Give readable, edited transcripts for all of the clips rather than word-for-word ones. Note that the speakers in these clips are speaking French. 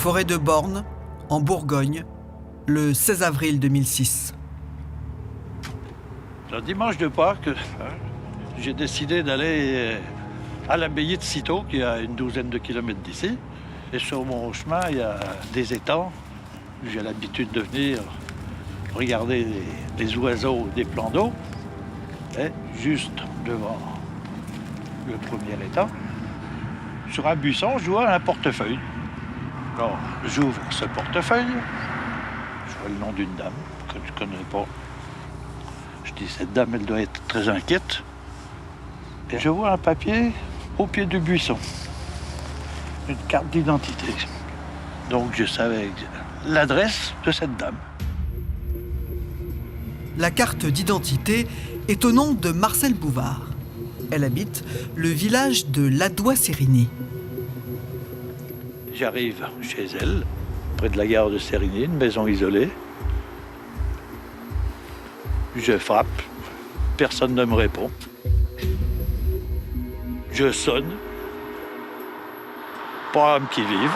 Forêt de Borne, en Bourgogne, le 16 avril 2006. Le dimanche de Pâques, j'ai décidé d'aller à l'abbaye de Cîteaux, qui est à une douzaine de kilomètres d'ici. Et sur mon chemin, il y a des étangs. J'ai l'habitude de venir regarder les oiseaux des plans d'eau. Et juste devant le premier étang, sur un buisson, je vois un portefeuille. Alors, j'ouvre ce portefeuille. Je vois le nom d'une dame que je ne connais pas. Je dis, cette dame, elle doit être très inquiète. Et je vois un papier au pied du buisson. Une carte d'identité. Donc, je savais l'adresse de cette dame. La carte d'identité est au nom de Marcelle Bouvard. Elle habite le village de Ladois-Sérigny. J'arrive chez elle, près de la gare de Sérigny, une maison isolée. Je frappe, personne ne me répond. Je sonne, pas âme qui vive.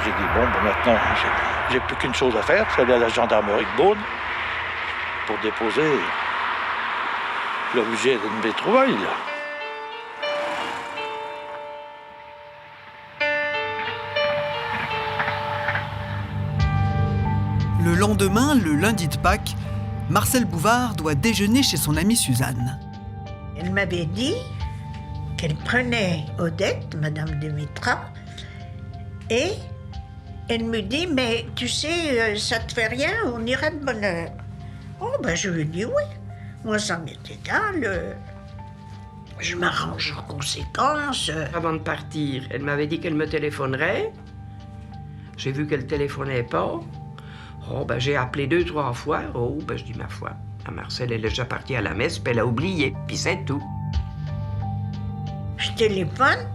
J'ai dit, bon, maintenant, j'ai plus qu'une chose à faire, c'est aller à la gendarmerie de Beaune pour déposer l'objet de mes trouvailles. Le lendemain, le lundi de Pâques, Marcelle Bouvard doit déjeuner chez son amie Suzanne. Elle m'avait dit qu'elle prenait Odette, Madame de Mitra, et elle me dit, mais tu sais, ça te fait rien, on ira de bonne heure. Oh, ben je lui ai dit oui. Moi, ça m'est égal. Je m'arrange en conséquence. Avant de partir, elle m'avait dit qu'elle me téléphonerait. J'ai vu qu'elle ne téléphonait pas. Oh, ben j'ai appelé 2-3 fois. Oh, ben je dis ma foi. À Marcelle, elle est déjà partie à la messe, puis elle a oublié. Puis c'est tout. Je téléphone.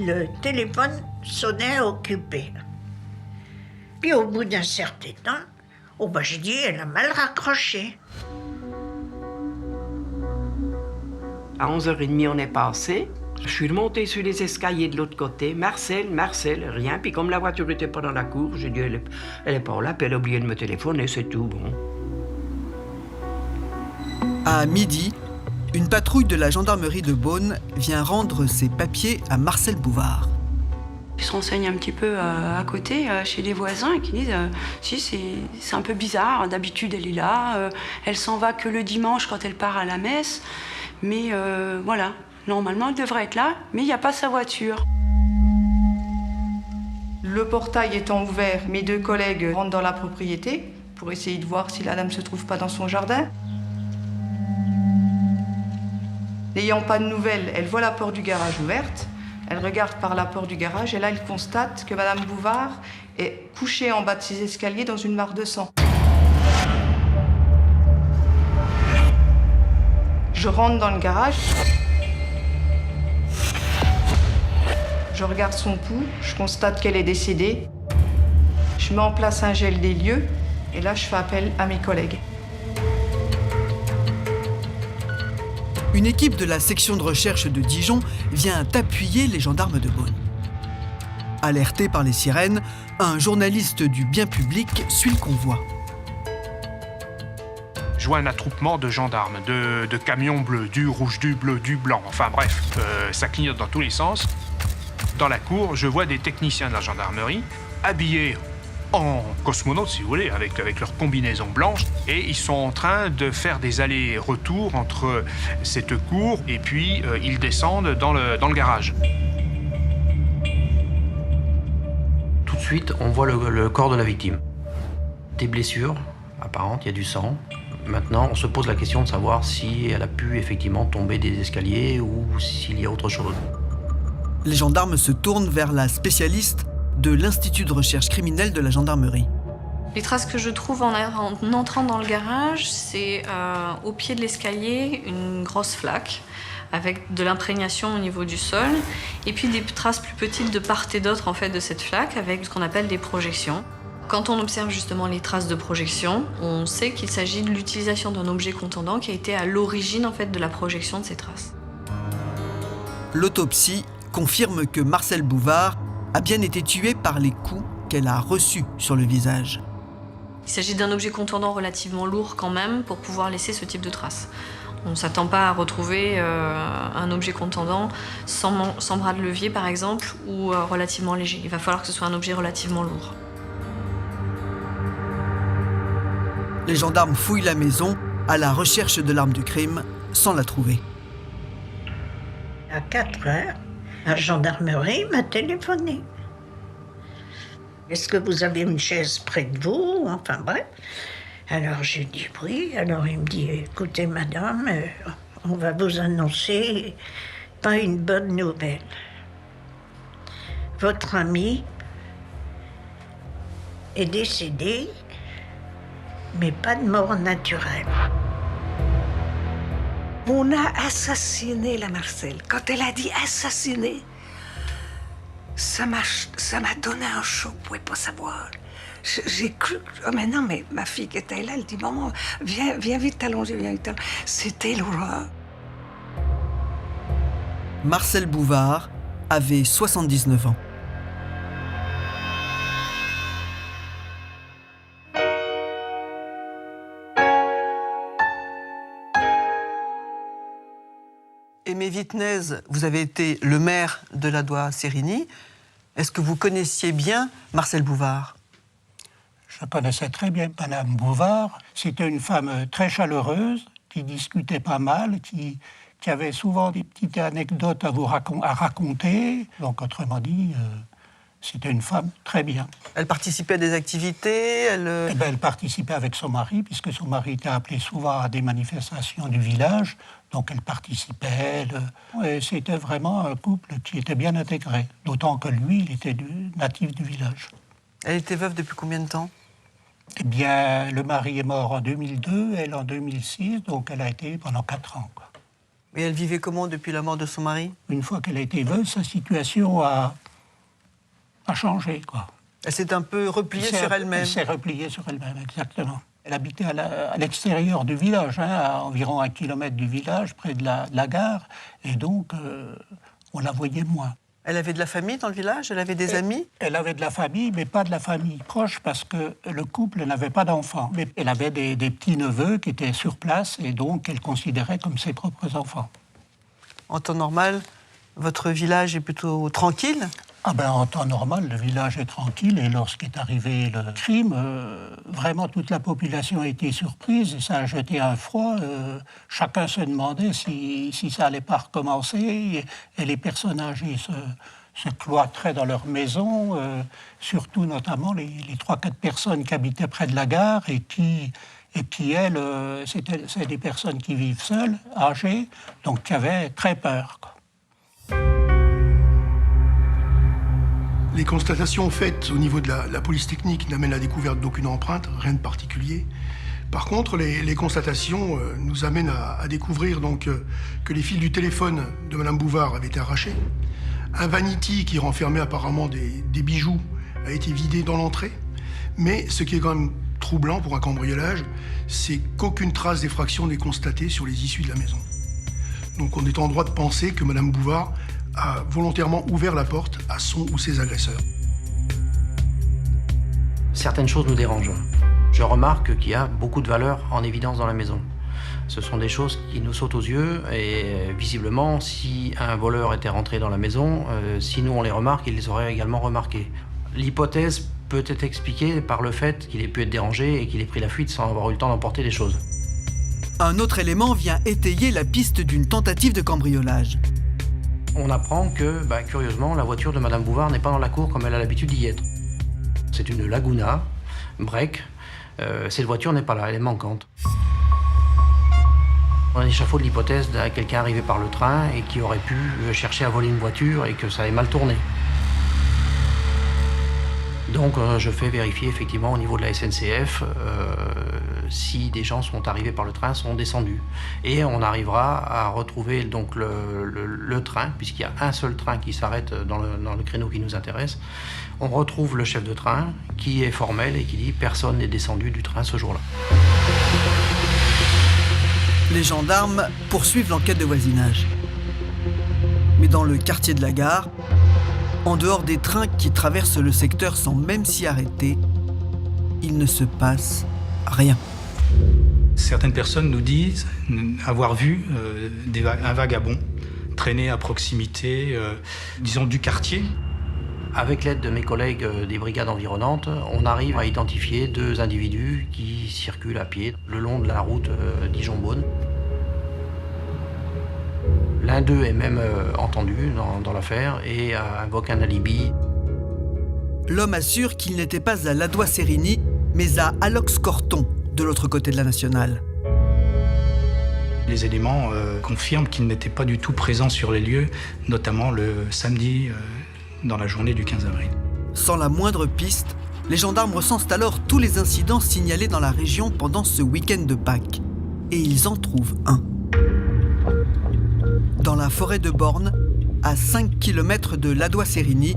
Le téléphone sonnait occupé. Puis au bout d'un certain temps, oh ben je dis, elle a mal raccroché. À 11h30, on est passé. Je suis remontée sur les escaliers de l'autre côté. Marcel, rien. Puis comme la voiture n'était pas dans la cour, j'ai dit, elle est pas là, puis elle a oublié de me téléphoner, c'est tout, bon. À midi, une patrouille de la gendarmerie de Beaune vient rendre ses papiers à Marcelle Bouvard. Ils se renseignent un petit peu à côté, chez les voisins, et qui disent si c'est un peu bizarre, d'habitude elle est là, elle s'en va que le dimanche quand elle part à la messe, mais voilà, normalement elle devrait être là, mais il n'y a pas sa voiture. Le portail étant ouvert, mes 2 collègues rentrent dans la propriété pour essayer de voir si la dame ne se trouve pas dans son jardin. N'ayant pas de nouvelles, elle voit la porte du garage ouverte. Elle regarde par la porte du garage et là, elle constate que Madame Bouvard est couchée en bas de ses escaliers dans une mare de sang. Je rentre dans le garage. Je regarde son pouls, je constate qu'elle est décédée. Je mets en place un gel des lieux et là, je fais appel à mes collègues. Une équipe de la section de recherche de Dijon vient appuyer les gendarmes de Beaune. Alerté par les sirènes, un journaliste du bien public suit le convoi. Je vois un attroupement de gendarmes, de camions bleus, du rouge, du bleu, du blanc, enfin bref, ça clignote dans tous les sens. Dans la cour, je vois des techniciens de la gendarmerie habillés en cosmonautes, si vous voulez, avec leur combinaison blanche, et ils sont en train de faire des allers-retours entre cette cour et puis ils descendent dans le garage. Tout de suite, on voit le corps de la victime. Des blessures apparentes, il y a du sang. Maintenant, on se pose la question de savoir si elle a pu effectivement tomber des escaliers ou s'il y a autre chose. Les gendarmes se tournent vers la spécialiste de l'Institut de recherche criminelle de la gendarmerie. Les traces que je trouve en entrant dans le garage, c'est au pied de l'escalier une grosse flaque avec de l'imprégnation au niveau du sol et puis des traces plus petites de part et d'autre en fait de cette flaque avec ce qu'on appelle des projections. Quand on observe justement les traces de projection, on sait qu'il s'agit de l'utilisation d'un objet contondant qui a été à l'origine en fait de la projection de ces traces. L'autopsie confirme que Marcel Bouvard a bien été tuée par les coups qu'elle a reçus sur le visage. Il s'agit d'un objet contondant relativement lourd quand même pour pouvoir laisser ce type de traces. On ne s'attend pas à retrouver un objet contondant sans bras de levier par exemple ou relativement léger. Il va falloir que ce soit un objet relativement lourd. Les gendarmes fouillent la maison à la recherche de l'arme du crime sans la trouver. À 4 heures, la gendarmerie m'a téléphoné. Est-ce que vous avez une chaise près de vous? Enfin bref. Alors j'ai dit oui. Alors il me dit, écoutez madame, on va vous annoncer pas une bonne nouvelle. Votre ami est décédé, mais pas de mort naturelle. On a assassiné la Marcel. Quand elle a dit assassiné, ça m'a donné un choc, vous pouvez pas savoir. J'ai cru, oh mais non, mais ma fille qui était là, elle dit, maman, viens vite t'allonger, viens vite t'allonger. C'était l'horreur. Marcel Bouvard avait 79 ans. Aimé Vitnez, vous avez été le maire de Ladois-Sérigny. Est-ce que vous connaissiez bien Marcel Bouvard? Je connaissais très bien Madame Bouvard. C'était une femme très chaleureuse, qui discutait pas mal, qui avait souvent des petites anecdotes à raconter. Donc, autrement dit, c'était une femme très bien. Elle participait à des activités Elle participait avec son mari, puisque son mari était appelé souvent à des manifestations du village. Donc elle participait. Et c'était vraiment un couple qui était bien intégré. D'autant que lui, il était natif du village. Elle était veuve depuis combien de temps? Eh bien, le mari est mort en 2002, elle en 2006, donc elle a été pendant 4 ans. Quoi. Et elle vivait comment depuis la mort de son mari? Une fois qu'elle a été veuve, sa situation a changé, quoi. Elle s'est un peu repliée sur elle-même. Elle s'est repliée sur elle-même, exactement. Elle habitait à l'extérieur du village, à environ 1 kilomètre du village, près de la gare, et donc on la voyait moins. Elle avait de la famille dans le village? Elle avait des amis? Elle avait de la famille, mais pas de la famille proche, parce que le couple n'avait pas d'enfants. Mais elle avait des petits-neveux qui étaient sur place, et donc elle considérait comme ses propres enfants. En temps normal, votre village est plutôt tranquille? En temps normal, le village est tranquille, et lorsqu'est arrivé le crime, vraiment toute la population a été surprise, et ça a jeté un froid. Chacun se demandait si ça allait pas recommencer, et les personnes âgées se cloîtraient dans leur maison, surtout notamment les 3-4 personnes qui habitaient près de la gare, et qui elles, c'est des personnes qui vivent seules, âgées, donc qui avaient très peur, quoi. Les constatations faites au niveau de la police technique n'amènent la découverte d'aucune empreinte, rien de particulier. Par contre, les constatations nous amènent à découvrir donc, que les fils du téléphone de Madame Bouvard avaient été arrachés. Un vanity qui renfermait apparemment des bijoux a été vidé dans l'entrée. Mais ce qui est quand même troublant pour un cambriolage, c'est qu'aucune trace d'effraction n'est constatée sur les issues de la maison. Donc on est en droit de penser que Madame Bouvard a volontairement ouvert la porte à son ou ses agresseurs. Certaines choses nous dérangent. Je remarque qu'il y a beaucoup de valeurs en évidence dans la maison. Ce sont des choses qui nous sautent aux yeux et visiblement, si un voleur était rentré dans la maison, si nous on les remarque, il les aurait également remarqués. L'hypothèse peut être expliquée par le fait qu'il ait pu être dérangé et qu'il ait pris la fuite sans avoir eu le temps d'emporter des choses. Un autre élément vient étayer la piste d'une tentative de cambriolage. On apprend que, curieusement, la voiture de Madame Bouvard n'est pas dans la cour comme elle a l'habitude d'y être. C'est une Laguna, break. Cette voiture n'est pas là, elle est manquante. On échafaude l'hypothèse de quelqu'un arrivé par le train et qui aurait pu chercher à voler une voiture et que ça ait mal tourné. Donc je fais vérifier effectivement au niveau de la SNCF si des gens sont arrivés par le train, sont descendus. Et on arrivera à retrouver donc le train, puisqu'il y a un seul train qui s'arrête dans le créneau qui nous intéresse. On retrouve le chef de train qui est formel et qui dit « personne n'est descendu du train ce jour-là ». Les gendarmes poursuivent l'enquête de voisinage. Mais dans le quartier de la gare, en dehors des trains qui traversent le secteur sans même s'y arrêter, il ne se passe rien. Certaines personnes nous disent avoir vu un vagabond traîner à proximité, disons, du quartier. Avec l'aide de mes collègues des brigades environnantes, on arrive à identifier 2 individus qui circulent à pied le long de la route Dijon-Beaune. L'un d'eux est même entendu dans l'affaire et invoque un alibi. L'homme assure qu'il n'était pas à Ladois-Sérigny, mais à Alox-Corton, de l'autre côté de la nationale. Les éléments confirment qu'il n'était pas du tout présent sur les lieux, notamment le samedi dans la journée du 15 avril. Sans la moindre piste, les gendarmes recensent alors tous les incidents signalés dans la région pendant ce week-end de Pâques. Et ils en trouvent un. Dans la forêt de Borne, à 5 km de Ladois-Sérigny,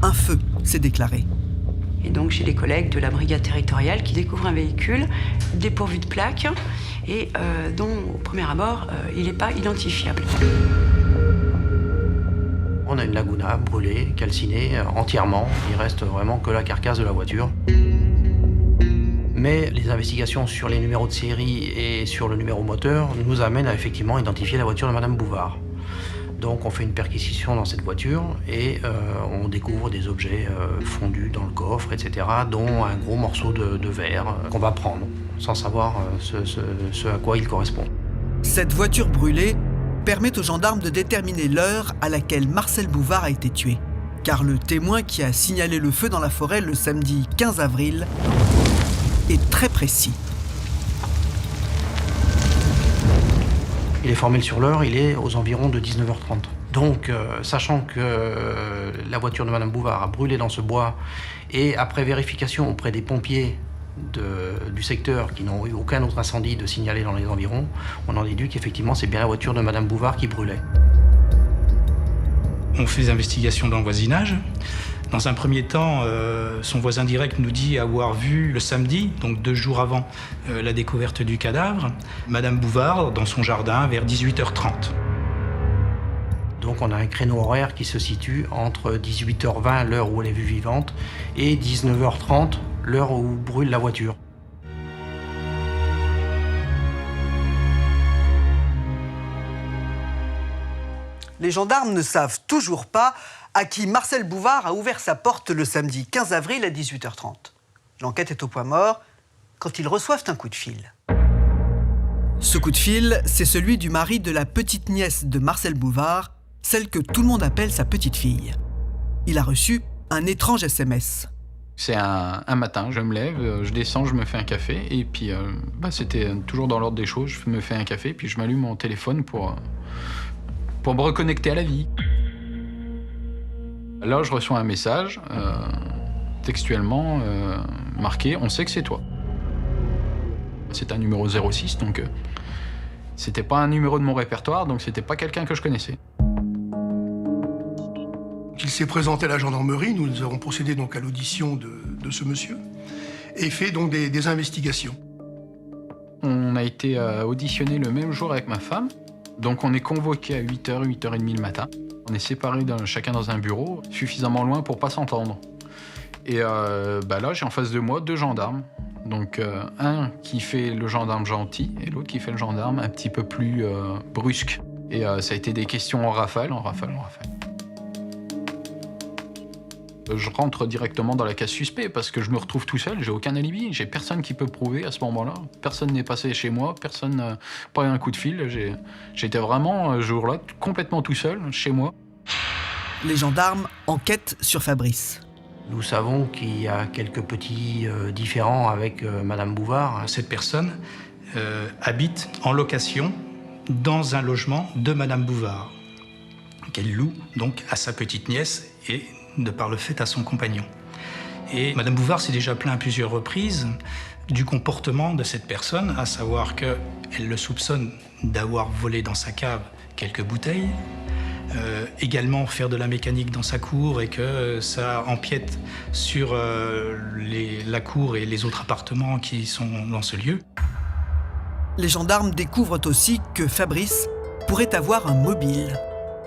un feu s'est déclaré. Et donc j'ai des collègues de la brigade territoriale qui découvrent un véhicule dépourvu de plaques et dont, au premier abord, il n'est pas identifiable. On a une Laguna brûlée, calcinée entièrement. Il reste vraiment que la carcasse de la voiture. Mais les investigations sur les numéros de série et sur le numéro moteur nous amènent à effectivement identifier la voiture de Madame Bouvard. Donc on fait une perquisition dans cette voiture et on découvre des objets fondus dans le coffre, etc., dont un gros morceau de verre qu'on va prendre, sans savoir ce à quoi il correspond. Cette voiture brûlée permet aux gendarmes de déterminer l'heure à laquelle Marcel Bouvard a été tué. Car le témoin qui a signalé le feu dans la forêt le samedi 15 avril est très précis. Il est formel sur l'heure, il est aux environs de 19h30. Donc, sachant que la voiture de Madame Bouvard a brûlé dans ce bois, et après vérification auprès des pompiers du secteur qui n'ont eu aucun autre incendie de signaler dans les environs, on en déduit qu'effectivement c'est bien la voiture de Madame Bouvard qui brûlait. On fait des investigations dans le voisinage. Dans un premier temps, son voisin direct nous dit avoir vu le samedi, donc 2 jours avant la découverte du cadavre, Madame Bouvard dans son jardin vers 18h30. Donc on a un créneau horaire qui se situe entre 18h20, l'heure où elle est vue vivante, et 19h30, l'heure où brûle la voiture. Les gendarmes ne savent toujours pas à qui Marcel Bouvard a ouvert sa porte le samedi 15 avril à 18h30. L'enquête est au point mort quand ils reçoivent un coup de fil. Ce coup de fil, c'est celui du mari de la petite nièce de Marcel Bouvard, celle que tout le monde appelle sa petite fille. Il a reçu un étrange SMS. C'est un matin, je me lève, je descends, je me fais un café, et puis c'était toujours dans l'ordre des choses, je me fais un café, puis je m'allume mon téléphone pour me reconnecter à la vie. Là, je reçois un message, textuellement marqué « On sait que c'est toi ». C'est un numéro 06, donc c'était pas un numéro de mon répertoire, donc c'était pas quelqu'un que je connaissais. Il s'est présenté à la gendarmerie, nous avons procédé donc à l'audition de ce monsieur et fait donc des investigations. On a été auditionné le même jour avec ma femme, donc on est convoqué à 8h, 8h30 le matin. On est séparés chacun dans un bureau, suffisamment loin pour pas s'entendre. Et là, j'ai en face de moi 2 gendarmes. Donc un qui fait le gendarme gentil et l'autre qui fait le gendarme un petit peu plus brusque. Et ça a été des questions en rafale. Je rentre directement dans la case suspect parce que je me retrouve tout seul, j'ai aucun alibi, j'ai personne qui peut prouver à ce moment-là. Personne n'est passé chez moi, personne n'a pas eu un coup de fil. J'étais vraiment, ce jour-là, complètement tout seul, chez moi. Les gendarmes enquêtent sur Fabrice. Nous savons qu'il y a quelques petits différends avec Madame Bouvard. Cette personne habite en location dans un logement de Madame Bouvard, qu'elle loue donc à sa petite nièce et de par le fait à son compagnon. Et Madame Bouvard s'est déjà plaint à plusieurs reprises du comportement de cette personne, à savoir qu'elle le soupçonne d'avoir volé dans sa cave quelques bouteilles, également faire de la mécanique dans sa cour et que ça empiète sur la cour et les autres appartements qui sont dans ce lieu. Les gendarmes découvrent aussi que Fabrice pourrait avoir un mobile.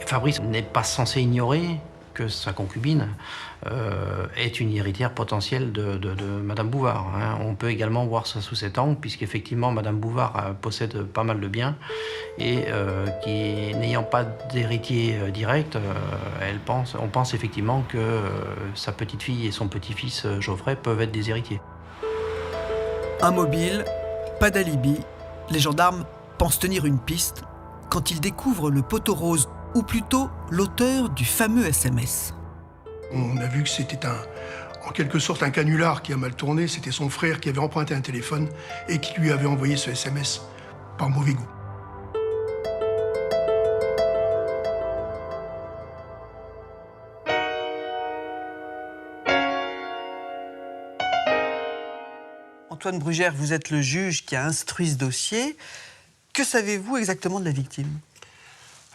Fabrice n'est pas censé ignorer que sa concubine est une héritière potentielle de Madame Bouvard. Hein. On peut également voir ça sous cet angle, puisqu'effectivement Madame Bouvard possède pas mal de biens et qui, n'ayant pas d'héritier direct, on pense effectivement que sa petite-fille et son petit-fils Geoffrey peuvent être des héritiers. Immobile, pas d'alibi, les gendarmes pensent tenir une piste quand ils découvrent le poteau rose, ou plutôt l'auteur du fameux SMS. On a vu que c'était en quelque sorte un canular qui a mal tourné. C'était son frère qui avait emprunté un téléphone et qui lui avait envoyé ce SMS par mauvais goût. Antoine Brugère, vous êtes le juge qui a instruit ce dossier. Que savez-vous exactement de la victime ?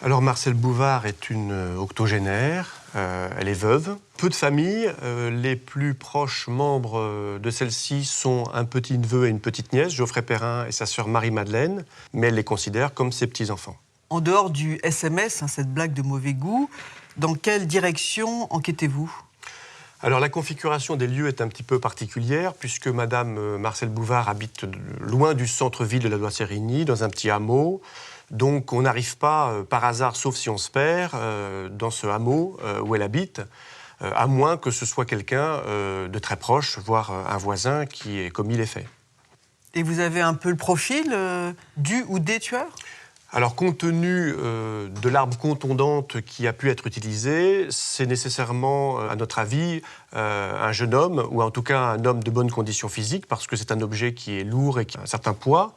Alors Marcel Bouvard est une octogénaire, elle est veuve. Peu de familles, les plus proches membres de celle-ci sont un petit-neveu et une petite-nièce, Geoffrey Perrin et sa sœur Marie-Madeleine, mais elle les considère comme ses petits-enfants. En dehors du SMS, cette blague de mauvais goût, dans quelle direction enquêtez-vous ? Alors la configuration des lieux est un petit peu particulière puisque Madame Marcel Bouvard habite loin du centre-ville de la Loire-Sérigny, dans un petit hameau. Donc on n'arrive pas par hasard, sauf si on se perd, dans ce hameau où elle habite, à moins que ce soit quelqu'un de très proche, voire un voisin qui ait commis les faits. Et vous avez un peu le profil du ou des tueurs ? Alors, compte tenu de l'arme contondante qui a pu être utilisée, c'est nécessairement, à notre avis, un jeune homme, ou en tout cas un homme de bonne condition physique, parce que c'est un objet qui est lourd et qui a un certain poids.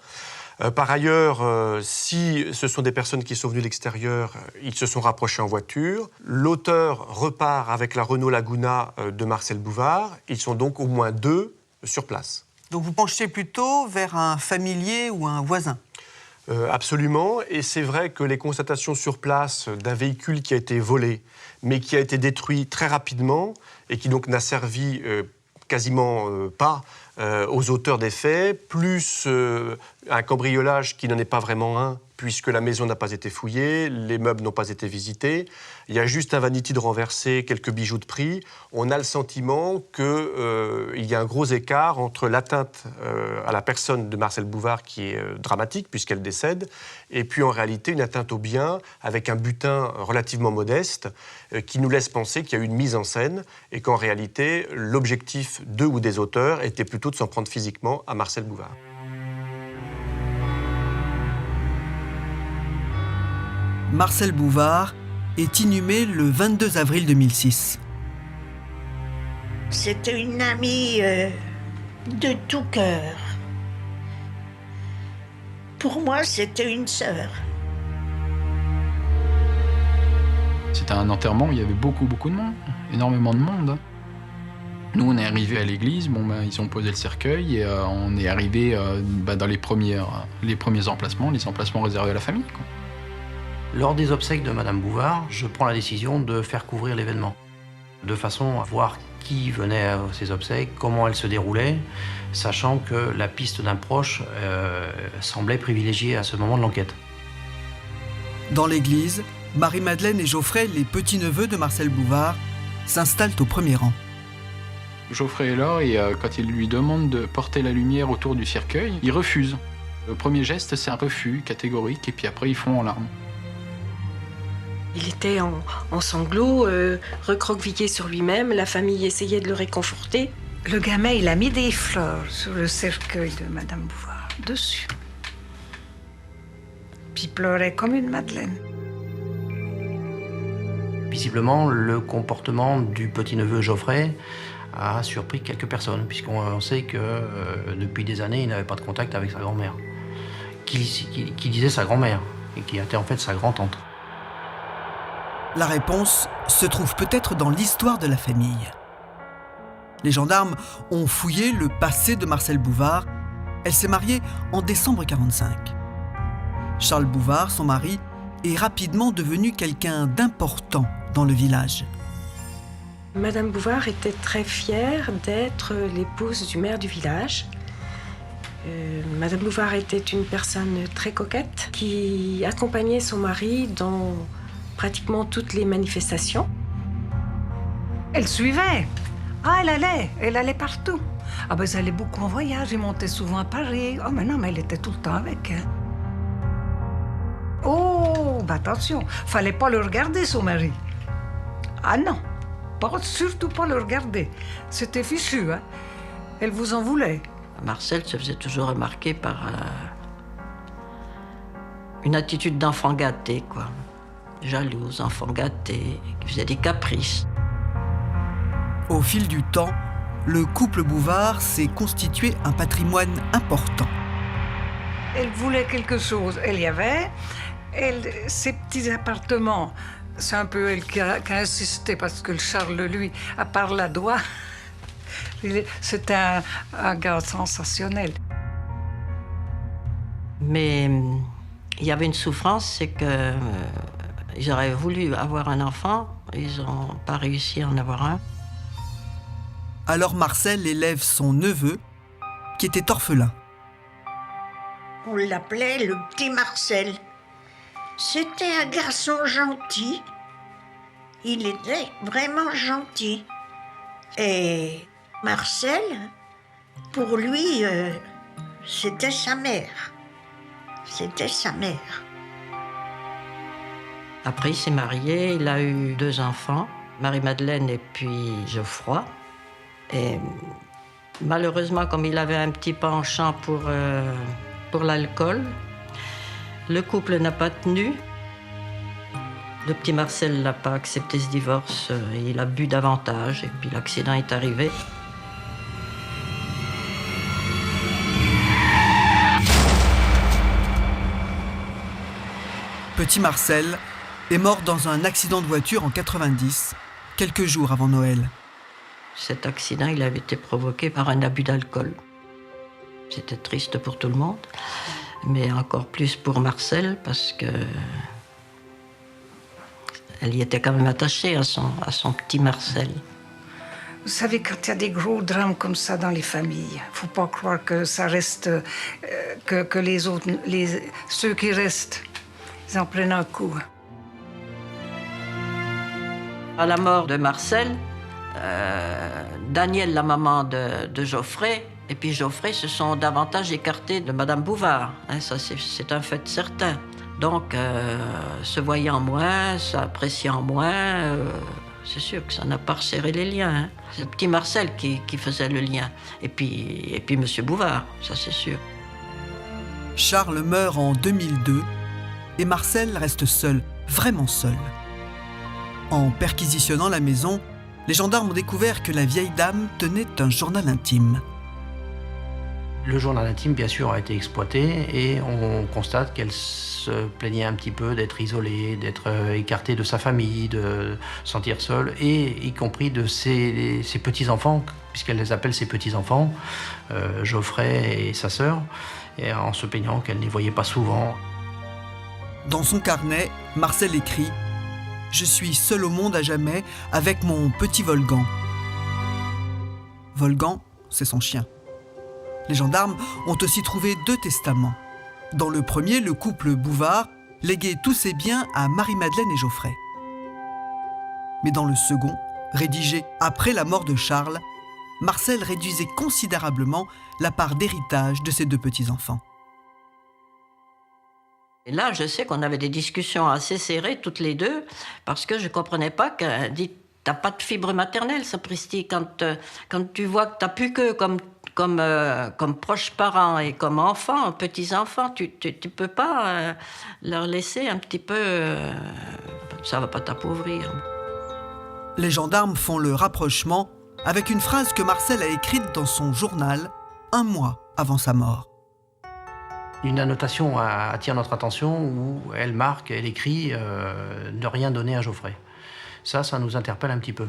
Par ailleurs, si ce sont des personnes qui sont venues de l'extérieur, ils se sont rapprochés en voiture. L'auteur repart avec la Renault Laguna de Marcel Bouvard. Ils sont donc au moins 2 sur place. Donc vous penchez plutôt vers un familier ou un voisin ? Absolument, et c'est vrai que les constatations sur place d'un véhicule qui a été volé, mais qui a été détruit très rapidement, et qui donc n'a servi quasiment pas aux auteurs des faits, plus un cambriolage qui n'en est pas vraiment un, puisque la maison n'a pas été fouillée, les meubles n'ont pas été visités, il y a juste un vanity de renversé, quelques bijoux de prix. On a le sentiment qu'il y a un gros écart entre l'atteinte à la personne de Marcel Bouvard, qui est dramatique puisqu'elle décède, et puis en réalité une atteinte au bien avec un butin relativement modeste qui nous laisse penser qu'il y a eu une mise en scène et qu'en réalité l'objectif d'eux ou des auteurs était plutôt de s'en prendre physiquement à Marcel Bouvard. Marcel Bouvard est inhumé le 22 avril 2006. C'était une amie de tout cœur. Pour moi, c'était une sœur. C'était un enterrement où il y avait beaucoup de monde, énormément de monde. Nous, on est arrivés à l'église, ils ont posé le cercueil et on est arrivés dans les premiers emplacements, les emplacements réservés à la famille, quoi. Lors des obsèques de Madame Bouvard, je prends la décision de faire couvrir l'événement, de façon à voir qui venait à ces obsèques, comment elles se déroulaient, sachant que la piste d'un proche semblait privilégiée à ce moment de l'enquête. Dans l'église, Marie-Madeleine et Geoffrey, les petits-neveux de Marcel Bouvard, s'installent au premier rang. Geoffrey est là et quand il lui demande de porter la lumière autour du cercueil, il refuse. Le premier geste, c'est un refus catégorique et puis après, ils font en larmes. Il était en sanglots, recroquevillé sur lui-même. La famille essayait de le réconforter. Le gamin, il a mis des fleurs sur le cercueil de Madame Bouvard, dessus. Puis il pleurait comme une madeleine. Visiblement, le comportement du petit-neveu Geoffrey a surpris quelques personnes, puisqu'on sait que depuis des années, il n'avait pas de contact avec sa grand-mère, qui disait sa grand-mère, et qui était en fait sa grand-tante. La réponse se trouve peut-être dans l'histoire de la famille. Les gendarmes ont fouillé le passé de Marcel Bouvard. Elle s'est mariée en décembre 1945. Charles Bouvard, son mari, est rapidement devenu quelqu'un d'important dans le village. Madame Bouvard était très fière d'être l'épouse du maire du village. Madame Bouvard était une personne très coquette qui accompagnait son mari dans pratiquement toutes les manifestations. Elle suivait. Ah, elle allait partout. Ah ben, elle allait beaucoup en voyage, elle montait souvent à Paris. Oh, mais non, mais elle était tout le temps avec. Hein. Oh, ben attention, fallait pas le regarder, son mari. Ah non, surtout pas le regarder. C'était fichu, hein. Elle vous en voulait. Marcel se faisait toujours remarquer par une attitude d'enfant gâté, quoi. Jalouse, enfant gâté, qui faisait des caprices. Au fil du temps, le couple Bouvard s'est constitué un patrimoine important. Elle voulait quelque chose, elle y avait. Ses petits appartements, c'est un peu elle qui a insisté parce que Charles, lui, à part la doigt, c'était un gars sensationnel. Mais il y avait une souffrance, c'est que ils auraient voulu avoir un enfant, ils n'ont pas réussi à en avoir un. Alors Marcel élève son neveu, qui était orphelin. On l'appelait le petit Marcel. C'était un garçon gentil. Il était vraiment gentil. Et Marcel, pour lui, c'était sa mère. C'était sa mère. Après, il s'est marié, il a eu 2 enfants, Marie-Madeleine et puis Geoffroy. Et malheureusement, comme il avait un petit penchant pour l'alcool, le couple n'a pas tenu. Le petit Marcel n'a pas accepté ce divorce, il a bu davantage et puis l'accident est arrivé. Petit Marcel est mort dans un accident de voiture en 90, quelques jours avant Noël. Cet accident, il avait été provoqué par un abus d'alcool. C'était triste pour tout le monde, mais encore plus pour Marcel, parce que elle y était quand même attachée à son petit Marcel. Vous savez, quand il y a des gros drames comme ça dans les familles, faut pas croire que ça reste, que les autres, ceux qui restent, ils en prennent un coup. À la mort de Marcel, Daniel, la maman de Geoffrey, et puis Geoffrey se sont davantage écartés de Madame Bouvard. Hein, ça, c'est un fait certain. Donc, se voyant moins, s'appréciant moins, c'est sûr que ça n'a pas resserré les liens. Hein. C'est le petit Marcel qui faisait le lien. Et puis Monsieur Bouvard, ça c'est sûr. Charles meurt en 2002 et Marcel reste seul, vraiment seul. En perquisitionnant la maison, les gendarmes ont découvert que la vieille dame tenait un journal intime. Le journal intime, bien sûr, a été exploité et on constate qu'elle se plaignait un petit peu d'être isolée, d'être écartée de sa famille, de se sentir seule, et y compris de ses petits-enfants, puisqu'elle les appelle ses petits-enfants, Geoffrey et sa sœur, et en se plaignant qu'elle ne les voyait pas souvent. Dans son carnet, Marcel écrit « Je suis seul au monde à jamais avec mon petit Volgan ». Volgan, c'est son chien. Les gendarmes ont aussi trouvé 2 testaments. Dans le premier, le couple Bouvard léguait tous ses biens à Marie-Madeleine et Geoffrey. Mais dans le second, rédigé après la mort de Charles, Marcel réduisait considérablement la part d'héritage de ses 2 petits-enfants. Et là, je sais qu'on avait des discussions assez serrées, toutes les deux, parce que je ne comprenais pas qu'elle dit « T'as pas de fibre maternelle, sapristi, quand tu vois que t'as plus que comme proches parents et comme enfants, petits-enfants, tu peux pas leur laisser un petit peu... ça va pas t'appauvrir. » Les gendarmes font le rapprochement avec une phrase que Marcel a écrite dans son journal 1 mois avant sa mort. Une annotation attire notre attention où elle marque, elle écrit « Ne rien donner à Geoffrey ». Ça nous interpelle un petit peu.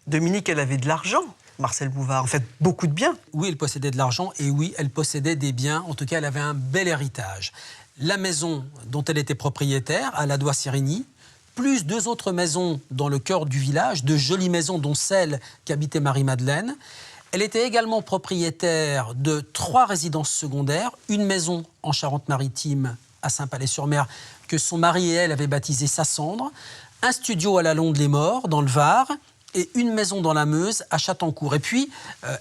Dominique, elle avait de l'argent, Marcel Bouvard, en fait beaucoup de biens. Oui, elle possédait de l'argent et oui, elle possédait des biens. En tout cas, elle avait un bel héritage. La maison dont elle était propriétaire, à la Doigt-Sirigny, plus 2 autres maisons dans le cœur du village, 2 jolies maisons dont celle qu'habitait Marie-Madeleine. Elle était également propriétaire de 3 résidences secondaires, une maison en Charente-Maritime à Saint-Palais-sur-Mer que son mari et elle avaient baptisée Sassandre, un studio à la Londe-les-Morts dans le Var et une maison dans la Meuse à Châtencourt. Et puis,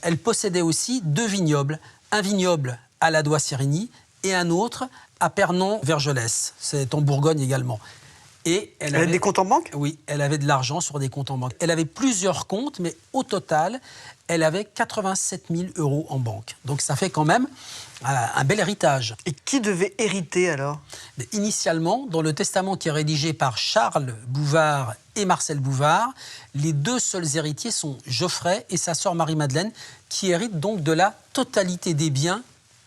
elle possédait aussi 2 vignobles, un vignoble à Ladois-Sérigny et un autre à Pernon-Vergelès, c'est en Bourgogne également. Et elle avait des comptes en banque ? Oui, elle avait de l'argent sur des comptes en banque. Elle avait plusieurs comptes, mais au total, elle avait 87 000 € en banque. Donc ça fait quand même un bel héritage. Et qui devait hériter alors ? Mais initialement, dans le testament qui est rédigé par Charles Bouvard et Marcel Bouvard, les 2 seuls héritiers sont Geoffrey et sa sœur Marie-Madeleine, qui héritent donc de la totalité des biens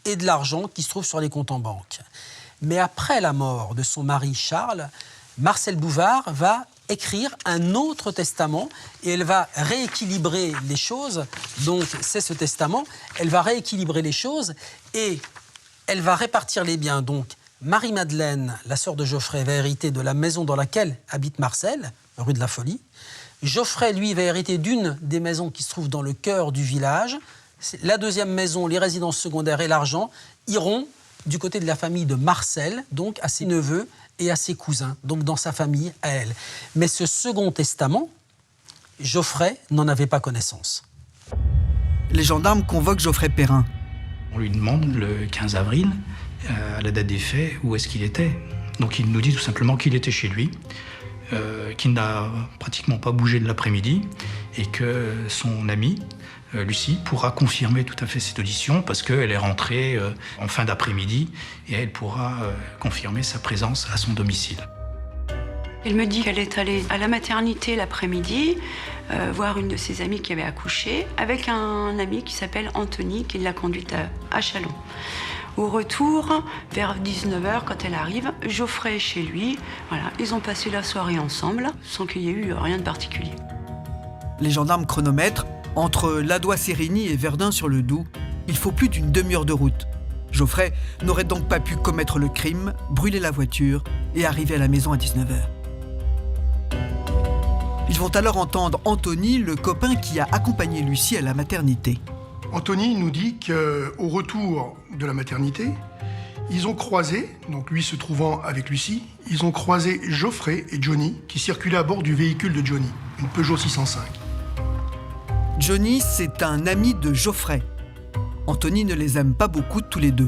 et de l'argent qui se trouvent sur les comptes en banque. Mais après la mort de son mari Charles, Marcel Bouvard va écrire un autre testament et elle va rééquilibrer les choses. Donc, c'est ce testament. Elle va rééquilibrer les choses et elle va répartir les biens. Donc, Marie-Madeleine, la sœur de Geoffrey, va hériter de la maison dans laquelle habite Marcel, rue de la Folie. Geoffrey, lui, va hériter d'une des maisons qui se trouve dans le cœur du village. La deuxième maison, les résidences secondaires et l'argent iront du côté de la famille de Marcel, donc à ses neveux et à ses cousins, donc dans sa famille à elle. Mais ce second testament, Geoffrey n'en avait pas connaissance. Les gendarmes convoquent Geoffrey Perrin. On lui demande le 15 avril, à la date des faits, où est-ce qu'il était. Donc il nous dit tout simplement qu'il était chez lui, qu'il n'a pratiquement pas bougé de l'après-midi et que son amie, Lucie, pourra confirmer tout à fait cette audition parce qu'elle est rentrée en fin d'après-midi et elle pourra confirmer sa présence à son domicile. Elle me dit qu'elle est allée à la maternité l'après-midi, voir une de ses amies qui avait accouché, avec un ami qui s'appelle Anthony, qui l'a conduite à Châlons. Au retour, vers 19h, quand elle arrive, Geoffrey est chez lui. Voilà, ils ont passé la soirée ensemble, sans qu'il y ait eu rien de particulier. Les gendarmes chronomètrent. Entre Ladois-Sérigny et Verdun-sur-le-Doubs, il faut plus d'une demi-heure de route. Geoffrey n'aurait donc pas pu commettre le crime, brûler la voiture et arriver à la maison à 19h. Ils vont alors entendre Anthony, le copain qui a accompagné Lucie à la maternité. Anthony nous dit qu'au retour de la maternité, ils ont croisé, donc lui se trouvant avec Lucie, ils ont croisé Geoffrey et Johnny qui circulaient à bord du véhicule de Johnny, une Peugeot 605. Johnny, c'est un ami de Geoffrey. Anthony ne les aime pas beaucoup tous les 2.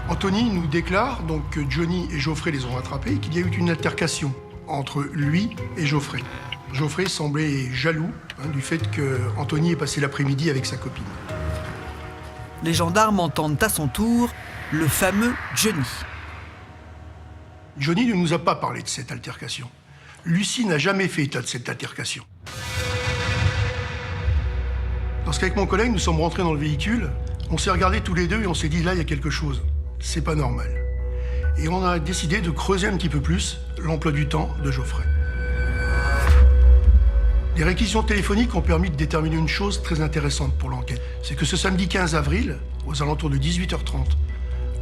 Anthony nous déclare donc que Johnny et Geoffrey les ont rattrapés et qu'il y a eu une altercation entre lui et Geoffrey. Geoffrey semblait jaloux du fait qu'Anthony ait passé l'après-midi avec sa copine. Les gendarmes entendent à son tour le fameux Johnny. Johnny ne nous a pas parlé de cette altercation. Lucie n'a jamais fait état de cette altercation. Lorsqu'avec mon collègue, nous sommes rentrés dans le véhicule, on s'est regardés tous les 2 et on s'est dit, là, il y a quelque chose. C'est pas normal. Et on a décidé de creuser un petit peu plus l'emploi du temps de Geoffrey. Les réquisitions téléphoniques ont permis de déterminer une chose très intéressante pour l'enquête. C'est que ce samedi 15 avril, aux alentours de 18h30,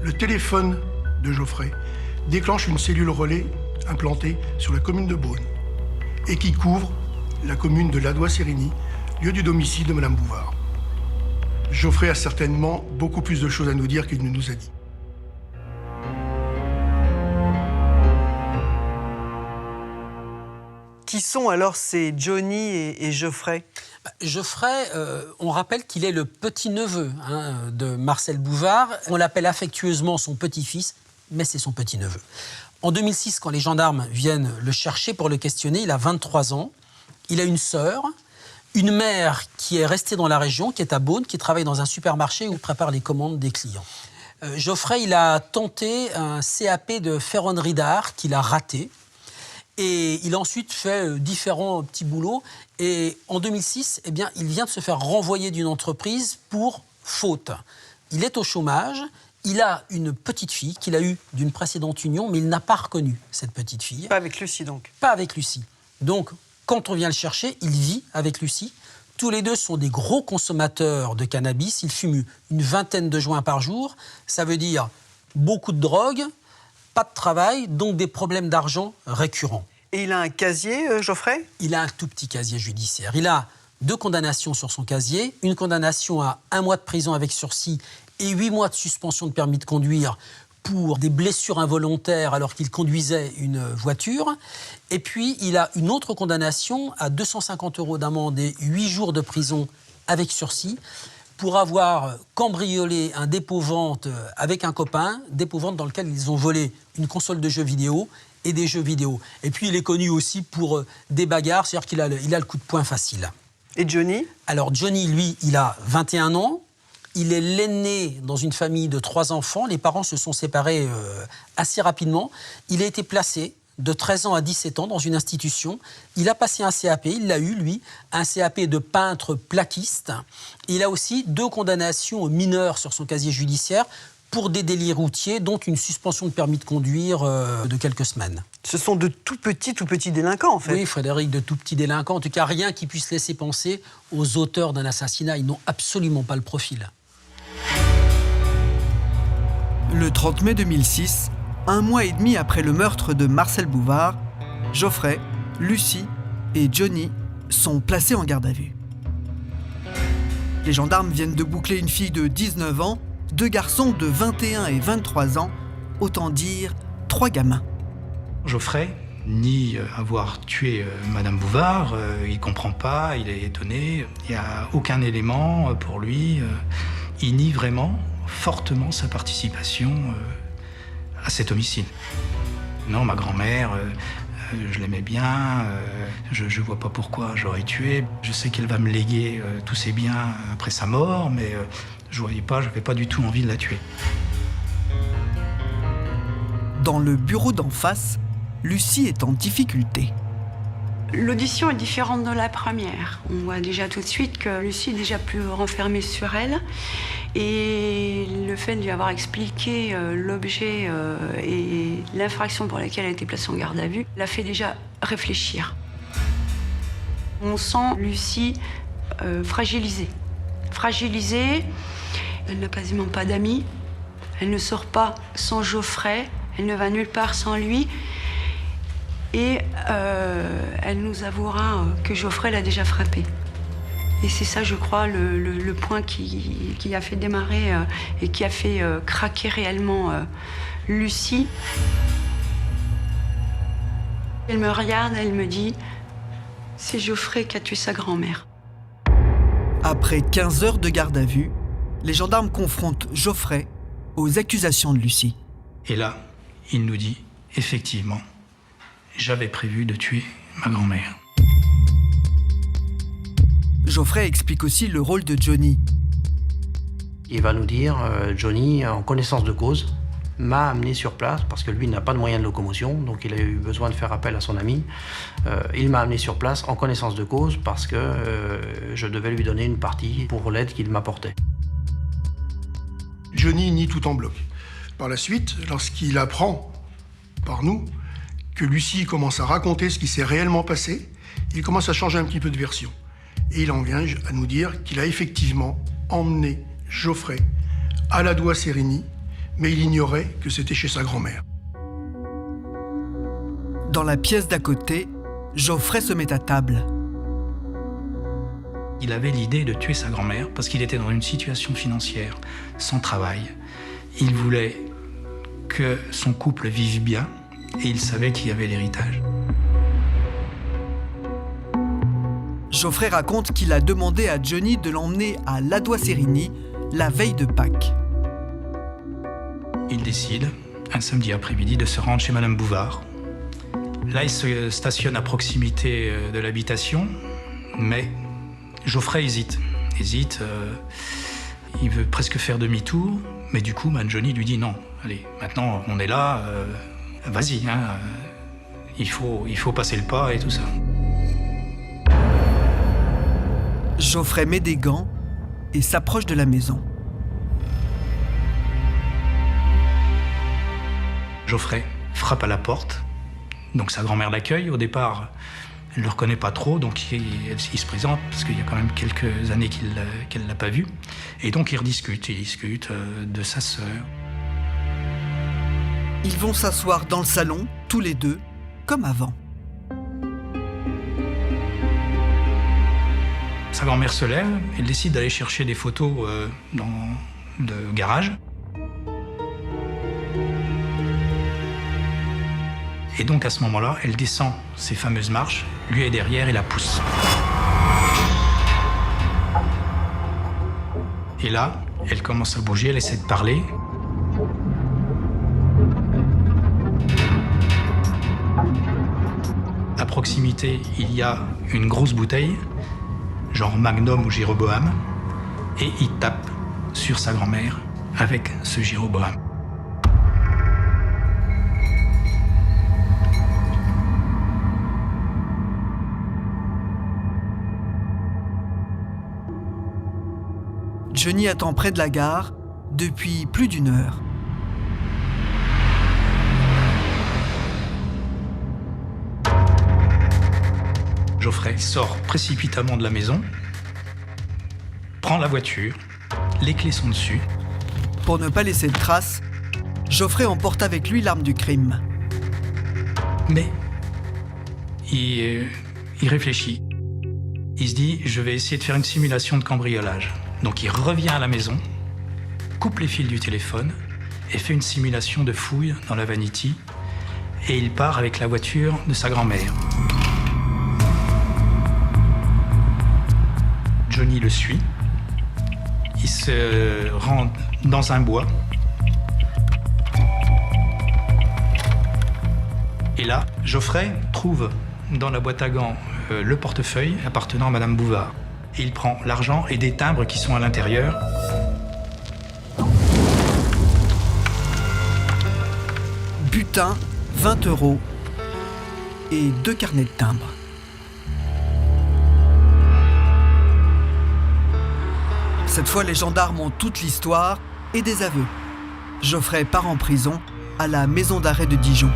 le téléphone de Geoffrey déclenche une cellule relais implantée sur la commune de Beaune et qui couvre la commune de Ladois-Sérigny, lieu du domicile de Madame Bouvard. Geoffrey a certainement beaucoup plus de choses à nous dire qu'il ne nous a dit. Qui sont alors ces Johnny et Geoffrey ? Geoffrey, on rappelle qu'il est le petit-neveu de Marcel Bouvard. On l'appelle affectueusement son petit-fils, mais c'est son petit-neveu. En 2006, quand les gendarmes viennent le chercher pour le questionner, il a 23 ans. Il a une sœur, une mère qui est restée dans la région, qui est à Beaune, qui travaille dans un supermarché où il prépare les commandes des clients. Geoffrey, il a tenté un CAP de ferronnerie d'art qu'il a raté. Et il a ensuite fait différents petits boulots. Et en 2006, eh bien, il vient de se faire renvoyer d'une entreprise pour faute. Il est au chômage. Il a une petite fille qu'il a eue d'une précédente union, mais il n'a pas reconnu cette petite fille. Pas avec Lucie, donc. Pas avec Lucie. Donc, quand on vient le chercher, il vit avec Lucie. Tous les 2 sont des gros consommateurs de cannabis. Ils fument une vingtaine de joints par jour. Ça veut dire beaucoup de drogue, pas de travail, donc des problèmes d'argent récurrents. Et il a un casier, Geoffrey ? Il a un tout petit casier judiciaire. Il a 2 condamnations sur son casier, une condamnation à 1 mois de prison avec sursis et 8 mois de suspension de permis de conduire pour des blessures involontaires alors qu'il conduisait une voiture. Et puis, il a une autre condamnation à 250 € d'amende et 8 jours de prison avec sursis pour avoir cambriolé un dépôt-vente avec un copain, dépôt-vente dans lequel ils ont volé une console de jeux vidéo et des jeux vidéo. Et puis, il est connu aussi pour des bagarres, c'est-à-dire qu'il a le coup de poing facile. Et Johnny ? Alors, Johnny, lui, il a 21 ans. Il est l'aîné dans une famille de 3 enfants. Les parents se sont séparés assez rapidement. Il a été placé de 13 ans à 17 ans dans une institution. Il a passé un CAP, il l'a eu, lui, un CAP de peintre plaquiste. Il a aussi 2 condamnations mineures sur son casier judiciaire pour des délits routiers, dont une suspension de permis de conduire de quelques semaines. Ce sont de tout petits délinquants, en fait. Oui, Frédéric, de tout petits délinquants. En tout cas, rien qui puisse laisser penser aux auteurs d'un assassinat. Ils n'ont absolument pas le profil. Le 30 mai 2006, 1 mois et demi après le meurtre de Marcel Bouvard, Geoffrey, Lucie et Johnny sont placés en garde à vue. Les gendarmes viennent de boucler une fille de 19 ans, 2 garçons de 21 et 23 ans, autant dire 3 gamins. Geoffrey nie avoir tué Madame Bouvard, il comprend pas, il est étonné, il n'y a aucun élément pour lui, il nie vraiment fortement sa participation à cet homicide. Non, ma grand-mère, je l'aimais bien, je vois pas pourquoi j'aurais tué. Je sais qu'elle va me léguer tous ses biens après sa mort, mais j'avais pas du tout envie de la tuer. Dans le bureau d'en face, Lucie est en difficulté. L'audition est différente de la première. On voit déjà tout de suite que Lucie est déjà plus renfermée sur elle. Et le fait de lui avoir expliqué l'objet et l'infraction pour laquelle elle a été placée en garde à vue l'a fait déjà réfléchir. On sent Lucie fragilisée. Fragilisée, elle n'a quasiment pas d'amis. Elle ne sort pas sans Geoffrey. Elle ne va nulle part sans lui. Et elle nous avouera que Geoffrey l'a déjà frappée. Et c'est ça, je crois, le point qui a fait démarrer et qui a fait craquer réellement Lucie. Elle me regarde, elle me dit « C'est Geoffrey qui a tué sa grand-mère ». Après 15 heures de garde à vue, les gendarmes confrontent Geoffrey aux accusations de Lucie. Et là, il nous dit « Effectivement, j'avais prévu de tuer ma grand-mère ». Geoffrey explique aussi le rôle de Johnny. Il va nous dire, Johnny, en connaissance de cause, m'a amené sur place, parce que lui n'a pas de moyen de locomotion, donc il a eu besoin de faire appel à son ami. Il m'a amené sur place en connaissance de cause, parce que je devais lui donner une partie pour l'aide qu'il m'apportait. Johnny nie tout en bloc. Par la suite, lorsqu'il apprend, par nous, que Lucie commence à raconter ce qui s'est réellement passé, il commence à changer un petit peu de version. Et il en vient à nous dire qu'il a effectivement emmené Geoffrey à la Doua-Sérigny, mais il ignorait que c'était chez sa grand-mère. Dans la pièce d'à côté, Geoffrey se met à table. Il avait l'idée de tuer sa grand-mère parce qu'il était dans une situation financière, sans travail. Il voulait que son couple vive bien et il savait qu'il y avait l'héritage. Geoffrey raconte qu'il a demandé à Johnny de l'emmener à la Doua-Sérigny la veille de Pâques. Il décide, un samedi après-midi, de se rendre chez Madame Bouvard. Là, il se stationne à proximité de l'habitation, mais Geoffrey hésite. Il veut presque faire demi-tour, mais du coup, Johnny lui dit non. Allez, maintenant, on est là, vas-y, hein, il faut passer le pas et tout ça. Geoffrey met des gants et s'approche de la maison. Geoffrey frappe à la porte, donc sa grand-mère l'accueille. Au départ, elle ne le reconnaît pas trop, donc il se présente, parce qu'il y a quand même quelques années qu'elle ne l'a pas vu. Et donc il discute de sa sœur. Ils vont s'asseoir dans le salon, tous les deux, comme avant. Sa grand-mère se lève, elle décide d'aller chercher des photos dans le garage. Et donc à ce moment-là, elle descend ces fameuses marches, lui est derrière et la pousse. Et là, elle commence à bouger, elle essaie de parler. À proximité, il y a une grosse bouteille, genre Magnum ou Jéroboam, et il tape sur sa grand-mère avec ce Jéroboam. Johnny attend près de la gare depuis plus d'1 heure. Geoffrey sort précipitamment de la maison, prend la voiture, les clés sont dessus. Pour ne pas laisser de traces, Geoffrey emporte avec lui l'arme du crime. Mais il réfléchit. Il se dit, je vais essayer de faire une simulation de cambriolage. Donc il revient à la maison, coupe les fils du téléphone et fait une simulation de fouille dans la vanity. Et il part avec la voiture de sa grand-mère. Johnny le suit. Il se rend dans un bois. Et là, Geoffrey trouve dans la boîte à gants le portefeuille appartenant à Madame Bouvard. Et il prend l'argent et des timbres qui sont à l'intérieur. Butin, 20 € et 2 carnets de timbres. Cette fois, les gendarmes ont toute l'histoire et des aveux. Geoffrey part en prison à la maison d'arrêt de Dijon.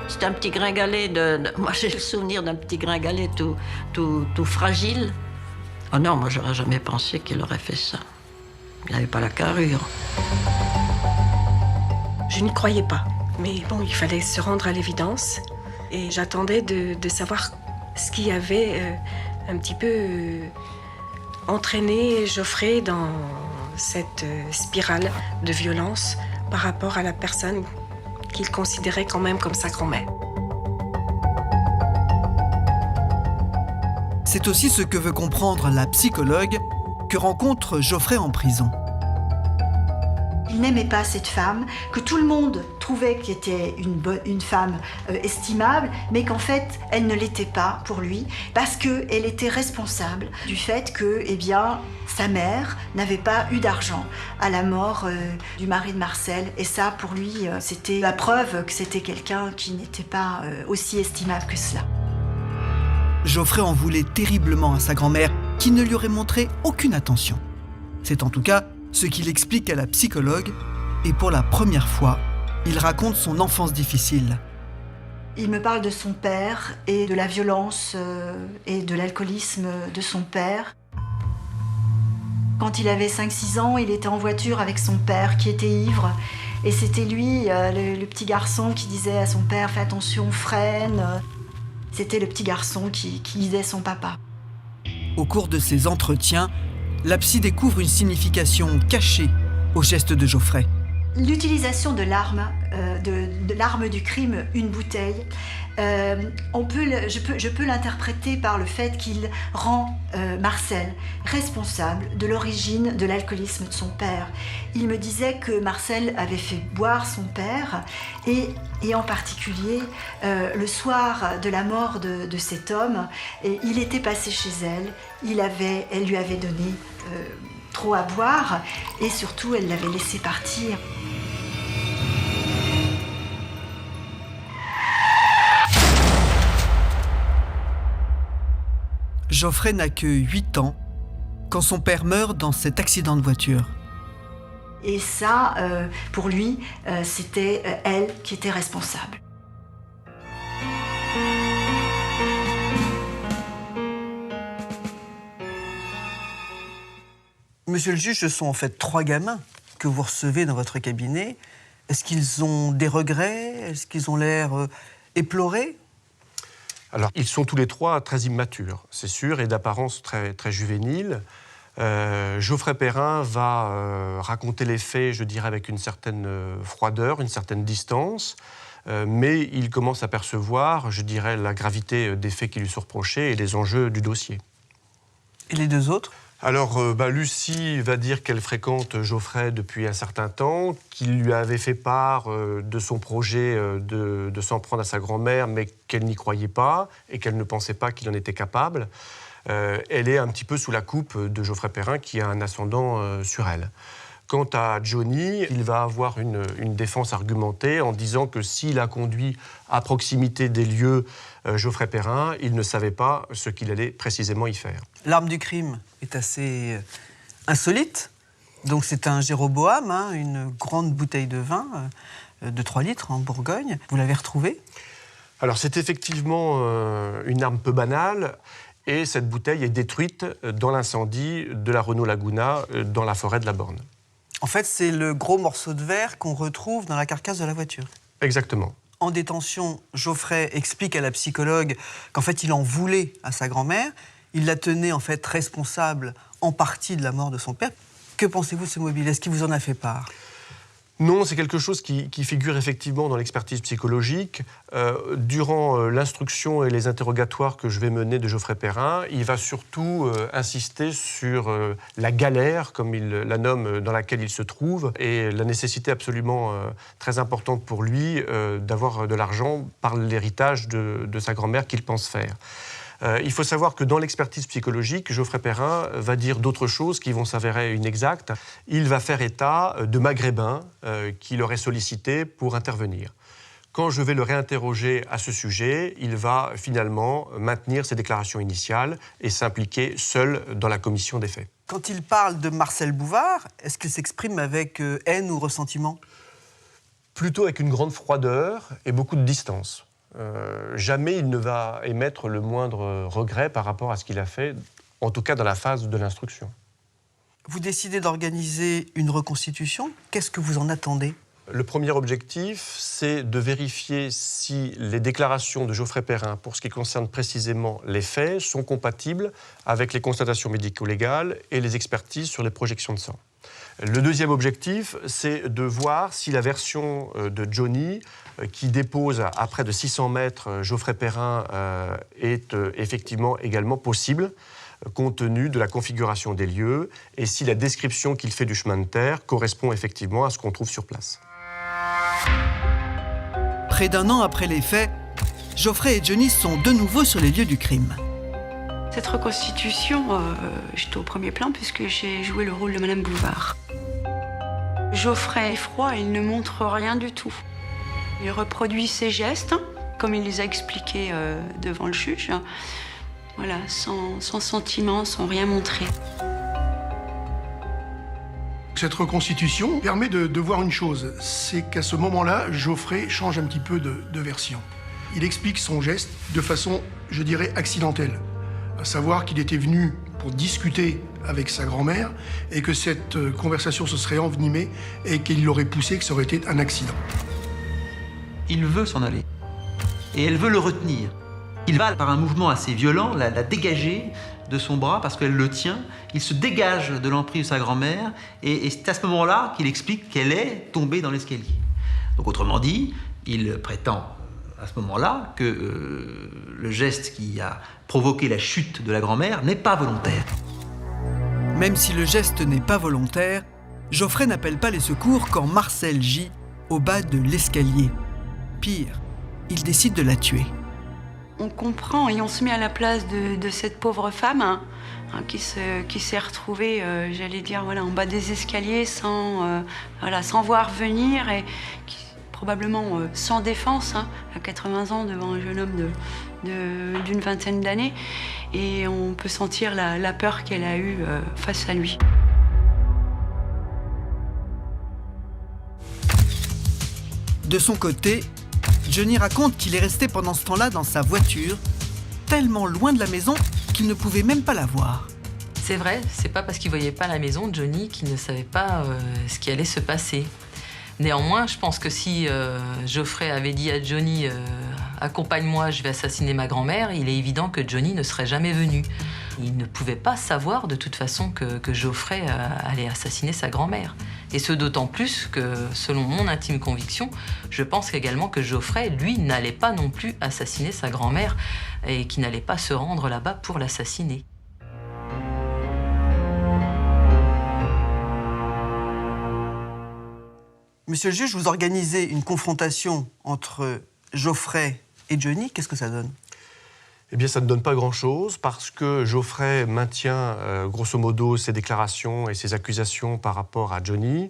C'est un petit gringalet Moi, j'ai le souvenir d'un petit gringalet tout fragile. Oh non, moi, j'aurais jamais pensé qu'il aurait fait ça. Il n'avait pas la carrure. Je n'y croyais pas. Mais bon, il fallait se rendre à l'évidence. Et j'attendais de savoir ce qui avait un petit peu entraîné Geoffrey dans cette spirale de violence par rapport à la personne qu'il considérait quand même comme sa grand-mère. C'est aussi ce que veut comprendre la psychologue que rencontre Geoffrey en prison. Il n'aimait pas cette femme, que tout le monde trouvait qu'elle était une femme estimable, mais qu'en fait, elle ne l'était pas pour lui, parce qu'elle était responsable du fait que, sa mère n'avait pas eu d'argent à la mort du mari de Marcel. Et ça, pour lui, c'était la preuve que c'était quelqu'un qui n'était pas aussi estimable que cela. Geoffrey en voulait terriblement à sa grand-mère, qui ne lui aurait montré aucune attention. C'est en tout cas ce qu'il explique à la psychologue, et pour la première fois, il raconte son enfance difficile. Il me parle de son père et de la violence et de l'alcoolisme de son père. Quand il avait 5-6 ans, il était en voiture avec son père qui était ivre. Et c'était lui, le petit garçon, qui disait à son père « Fais attention, freine ». C'était le petit garçon qui guidait son papa. Au cours de ces entretiens, la psy découvre une signification cachée au geste de Geoffrey. L'utilisation de l'arme, de l'arme du crime, une bouteille, je peux l'interpréter par le fait qu'il rend Marcel responsable de l'origine de l'alcoolisme de son père. Il me disait que Marcel avait fait boire son père et en particulier le soir de la mort de cet homme, il était passé chez elle, elle lui avait donné trop à boire et surtout elle l'avait laissé partir. Geoffrey n'a que 8 ans quand son père meurt dans cet accident de voiture. Et ça, pour lui, c'était elle qui était responsable. Monsieur le juge, ce sont en fait 3 gamins que vous recevez dans votre cabinet. Est-ce qu'ils ont des regrets? Est-ce qu'ils ont l'air éplorés? Alors, ils sont tous les 3 très immatures, c'est sûr, et d'apparence très, très juvéniles. Geoffrey Perrin va raconter les faits, je dirais, avec une certaine froideur, une certaine distance, mais il commence à percevoir, je dirais, la gravité des faits qui lui sont reprochés et les enjeux du dossier. Et les 2 autres? Alors, Lucie va dire qu'elle fréquente Geoffrey depuis un certain temps, qu'il lui avait fait part de son projet de s'en prendre à sa grand-mère, mais qu'elle n'y croyait pas et qu'elle ne pensait pas qu'il en était capable. Elle est un petit peu sous la coupe de Geoffrey Perrin, qui a un ascendant sur elle. Quant à Johnny, il va avoir une défense argumentée en disant que s'il a conduit à proximité des lieux Geoffrey Perrin, il ne savait pas ce qu'il allait précisément y faire. L'arme du crime est assez insolite. Donc c'est un Jéroboam, une grande bouteille de vin de 3 litres en Bourgogne. Vous l'avez retrouvée? Alors c'est effectivement une arme peu banale. Et cette bouteille est détruite dans l'incendie de la Renault Laguna dans la forêt de la Borne. En fait, c'est le gros morceau de verre qu'on retrouve dans la carcasse de la voiture. Exactement. En détention, Geoffrey explique à la psychologue qu'en fait, il en voulait à sa grand-mère. Il la tenait en fait responsable en partie de la mort de son père. Que pensez-vous de ce mobile? Est-ce qu'il vous en a fait part? Non, c'est quelque chose qui figure effectivement dans l'expertise psychologique. Durant l'instruction et les interrogatoires que je vais mener de Geoffrey Perrin, il va surtout insister sur la galère, comme il la nomme, dans laquelle il se trouve, et la nécessité absolument très importante pour lui d'avoir de l'argent par l'héritage de sa grand-mère qu'il pense faire. Il faut savoir que dans l'expertise psychologique, Geoffrey Perrin va dire d'autres choses qui vont s'avérer inexactes. Il va faire état de maghrébins qui l'auraient sollicité pour intervenir. Quand je vais le réinterroger à ce sujet, il va finalement maintenir ses déclarations initiales et s'impliquer seul dans la commission des faits. Quand il parle de Marcel Bouvard, est-ce qu'il s'exprime avec haine ou ressentiment? Plutôt avec une grande froideur et beaucoup de distance. Jamais il ne va émettre le moindre regret par rapport à ce qu'il a fait, en tout cas dans la phase de l'instruction. Vous décidez d'organiser une reconstitution. Qu'est-ce que vous en attendez? Le premier objectif, c'est de vérifier si les déclarations de Geoffrey Perrin, pour ce qui concerne précisément les faits, sont compatibles avec les constatations médico-légales et les expertises sur les projections de sang. Le deuxième objectif, c'est de voir si la version de Johnny, qui dépose à près de 600 mètres Geoffrey Perrin, est effectivement également possible, compte tenu de la configuration des lieux, et si la description qu'il fait du chemin de terre correspond effectivement à ce qu'on trouve sur place. Près d'1 an après les faits, Geoffrey et Johnny sont de nouveau sur les lieux du crime. Cette reconstitution, j'étais au premier plan puisque j'ai joué le rôle de Madame Bouvard. Geoffrey est froid, il ne montre rien du tout. Il reproduit ses gestes, comme il les a expliqués devant le juge. Voilà, sans sentiment, sans rien montrer. Cette reconstitution permet de voir une chose, c'est qu'à ce moment-là, Geoffrey change un petit peu de version. Il explique son geste de façon, je dirais, accidentelle. À savoir qu'il était venu pour discuter avec sa grand-mère et que cette conversation se serait envenimée et qu'il l'aurait poussé, que ça aurait été un accident. Il veut s'en aller. Et elle veut le retenir. Il va, par un mouvement assez violent, la dégager de son bras parce qu'elle le tient. Il se dégage de l'emprise de sa grand-mère et c'est à ce moment-là qu'il explique qu'elle est tombée dans l'escalier. Donc autrement dit, il prétend à ce moment-là que le geste qui a provoqué la chute de la grand-mère n'est pas volontaire. Même si le geste n'est pas volontaire, Geoffrey n'appelle pas les secours quand Marcel gît au bas de l'escalier. Pire, il décide de la tuer. On comprend et on se met à la place de cette pauvre femme qui s'est retrouvée, j'allais dire, voilà, en bas des escaliers sans voir venir et probablement sans défense, à 80 ans devant un jeune homme d'une vingtaine d'années. Et on peut sentir la peur qu'elle a eue face à lui. De son côté, Johnny raconte qu'il est resté pendant ce temps-là dans sa voiture, tellement loin de la maison qu'il ne pouvait même pas la voir. C'est vrai, c'est pas parce qu'il voyait pas la maison de Johnny qu'il ne savait pas ce qui allait se passer. Néanmoins, je pense que si Geoffrey avait dit à Johnny accompagne-moi, je vais assassiner ma grand-mère, il est évident que Johnny ne serait jamais venu. Il ne pouvait pas savoir de toute façon que Geoffrey allait assassiner sa grand-mère. Et ce d'autant plus que, selon mon intime conviction, je pense également que Geoffrey, lui, n'allait pas non plus assassiner sa grand-mère et qu'il n'allait pas se rendre là-bas pour l'assassiner. Monsieur le juge, vous organisez une confrontation entre Geoffrey et Johnny. Qu'est-ce que ça donne ? Eh bien, ça ne donne pas grand-chose parce que Geoffrey maintient grosso modo ses déclarations et ses accusations par rapport à Johnny.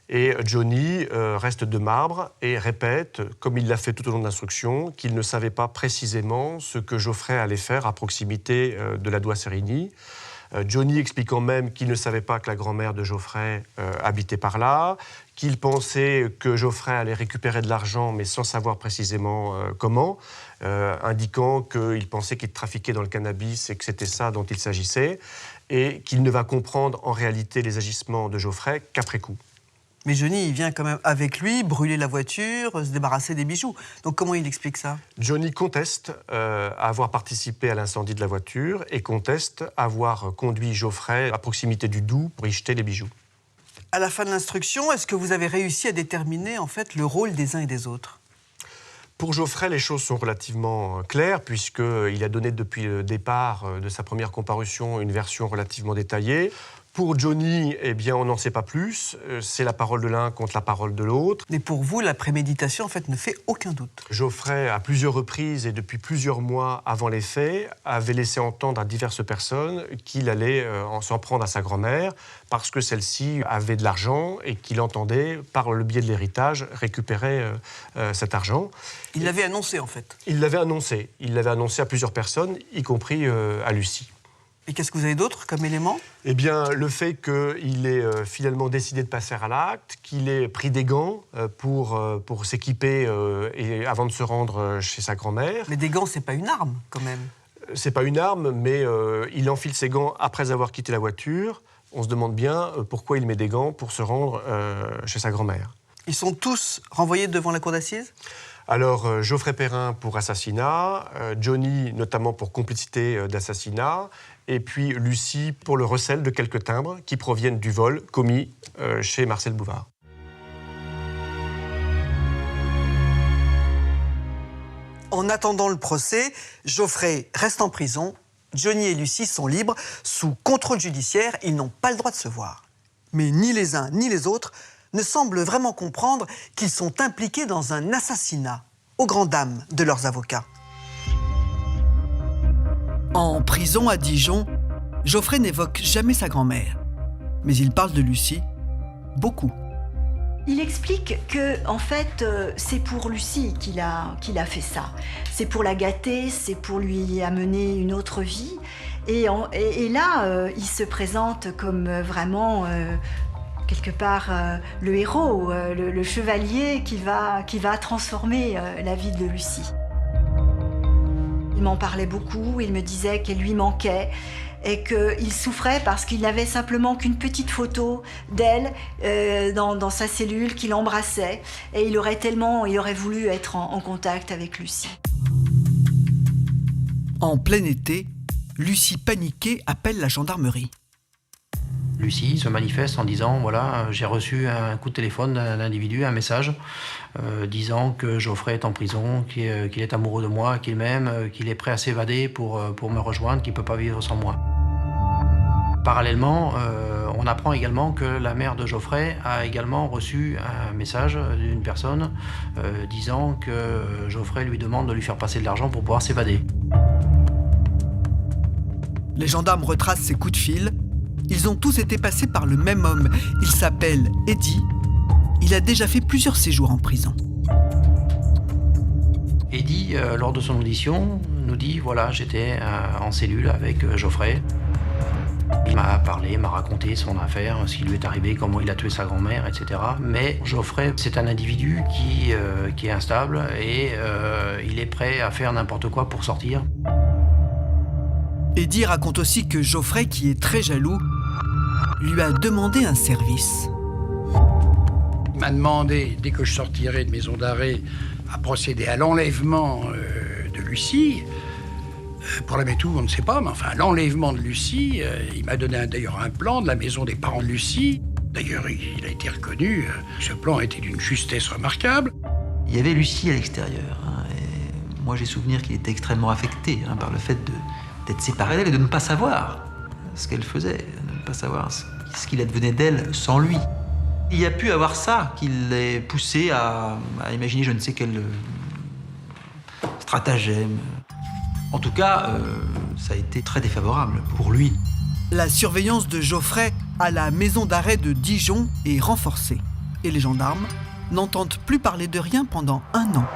Et Johnny reste de marbre et répète, comme il l'a fait tout au long de l'instruction, qu'il ne savait pas précisément ce que Geoffrey allait faire à proximité de la Doigt-Sérigny. Johnny expliquant même qu'il ne savait pas que la grand-mère de Geoffrey habitait par là, qu'il pensait que Geoffrey allait récupérer de l'argent, mais sans savoir précisément comment, indiquant qu'il pensait qu'il trafiquait dans le cannabis et que c'était ça dont il s'agissait, et qu'il ne va comprendre en réalité les agissements de Geoffrey qu'après coup. Mais Johnny, il vient quand même avec lui brûler la voiture, se débarrasser des bijoux. Donc comment il explique ça ? Johnny conteste avoir participé à l'incendie de la voiture et conteste avoir conduit Geoffrey à proximité du Doubs pour y jeter les bijoux. À la fin de l'instruction, est-ce que vous avez réussi à déterminer en fait le rôle des uns et des autres ? Pour Geoffrey, les choses sont relativement claires puisqu'il a donné depuis le départ de sa première comparution une version relativement détaillée. Pour Johnny, eh bien, on n'en sait pas plus. C'est la parole de l'un contre la parole de l'autre. Mais pour vous, la préméditation, en fait, ne fait aucun doute. Geoffrey, à plusieurs reprises et depuis plusieurs mois avant les faits, avait laissé entendre à diverses personnes qu'il allait s'en prendre à sa grand-mère parce que celle-ci avait de l'argent et qu'il entendait, par le biais de l'héritage, récupérer cet argent. Il l'avait annoncé, en fait. Il l'avait annoncé. Il l'avait annoncé à plusieurs personnes, y compris à Lucie. Et qu'est-ce que vous avez d'autre comme élément ? Eh bien, le fait qu'il ait finalement décidé de passer à l'acte, qu'il ait pris des gants pour s'équiper et avant de se rendre chez sa grand-mère. Mais des gants, c'est pas une arme, quand même. C'est pas une arme, mais il enfile ses gants après avoir quitté la voiture. On se demande bien pourquoi il met des gants pour se rendre chez sa grand-mère. Ils sont tous renvoyés devant la cour d'assises ? Alors, Geoffrey Perrin pour assassinat, Johnny notamment pour complicité d'assassinat, et puis Lucie pour le recel de quelques timbres qui proviennent du vol commis chez Marcel Bouvard. En attendant le procès, Geoffrey reste en prison. Johnny et Lucie sont libres, sous contrôle judiciaire. Ils n'ont pas le droit de se voir. Mais ni les uns ni les autres ne semblent vraiment comprendre qu'ils sont impliqués dans un assassinat, aux grandes dames de leurs avocats. En prison à Dijon, Geoffrey n'évoque jamais sa grand-mère. Mais il parle de Lucie beaucoup. Il explique que, en fait, c'est pour Lucie qu'il a fait ça. C'est pour la gâter, c'est pour lui amener une autre vie. Et là, il se présente comme vraiment, quelque part, le héros, le chevalier qui va transformer la vie de Lucie. Il m'en parlait beaucoup, il me disait qu'elle lui manquait et qu'il souffrait parce qu'il n'avait simplement qu'une petite photo d'elle dans sa cellule qu'il embrassait et il aurait voulu être en contact avec Lucie. En plein été, Lucie paniquée appelle la gendarmerie. Lucie se manifeste en disant, voilà, j'ai reçu un coup de téléphone d'un individu, un message, disant que Geoffrey est en prison, qu'il est amoureux de moi, qu'il m'aime, qu'il est prêt à s'évader pour me rejoindre, qu'il ne peut pas vivre sans moi. Parallèlement, on apprend également que la mère de Geoffrey a également reçu un message d'une personne disant que Geoffrey lui demande de lui faire passer de l'argent pour pouvoir s'évader. Les gendarmes retracent ces coups de fil. Ils ont tous été passés par le même homme. Il s'appelle Eddy. Il a déjà fait plusieurs séjours en prison. Eddy, lors de son audition, nous dit, voilà, j'étais en cellule avec Geoffrey. Il m'a parlé, m'a raconté son affaire, ce qui lui est arrivé, comment il a tué sa grand-mère, etc. Mais Geoffrey, c'est un individu qui est instable et il est prêt à faire n'importe quoi pour sortir. Eddie raconte aussi que Geoffrey, qui est très jaloux, lui a demandé un service. Il m'a demandé, dès que je sortirais de maison d'arrêt, à procéder à l'enlèvement de Lucie. Pour la mettre où, on ne sait pas, mais enfin, l'enlèvement de Lucie, il m'a donné d'ailleurs un plan de la maison des parents de Lucie. D'ailleurs, il a été reconnu, ce plan était d'une justesse remarquable. Il y avait Lucie à l'extérieur, hein, et moi j'ai souvenir qu'il était extrêmement affecté par le fait d'être séparé d'elle et de ne pas savoir ce qu'elle faisait, de ne pas savoir ce qu'il advenait d'elle sans lui. Il y a pu avoir ça qui l'ait poussé à imaginer je ne sais quel stratagème. En tout cas, ça a été très défavorable pour lui. La surveillance de Geoffrey à la maison d'arrêt de Dijon est renforcée. Et les gendarmes n'entendent plus parler de rien pendant 1 an.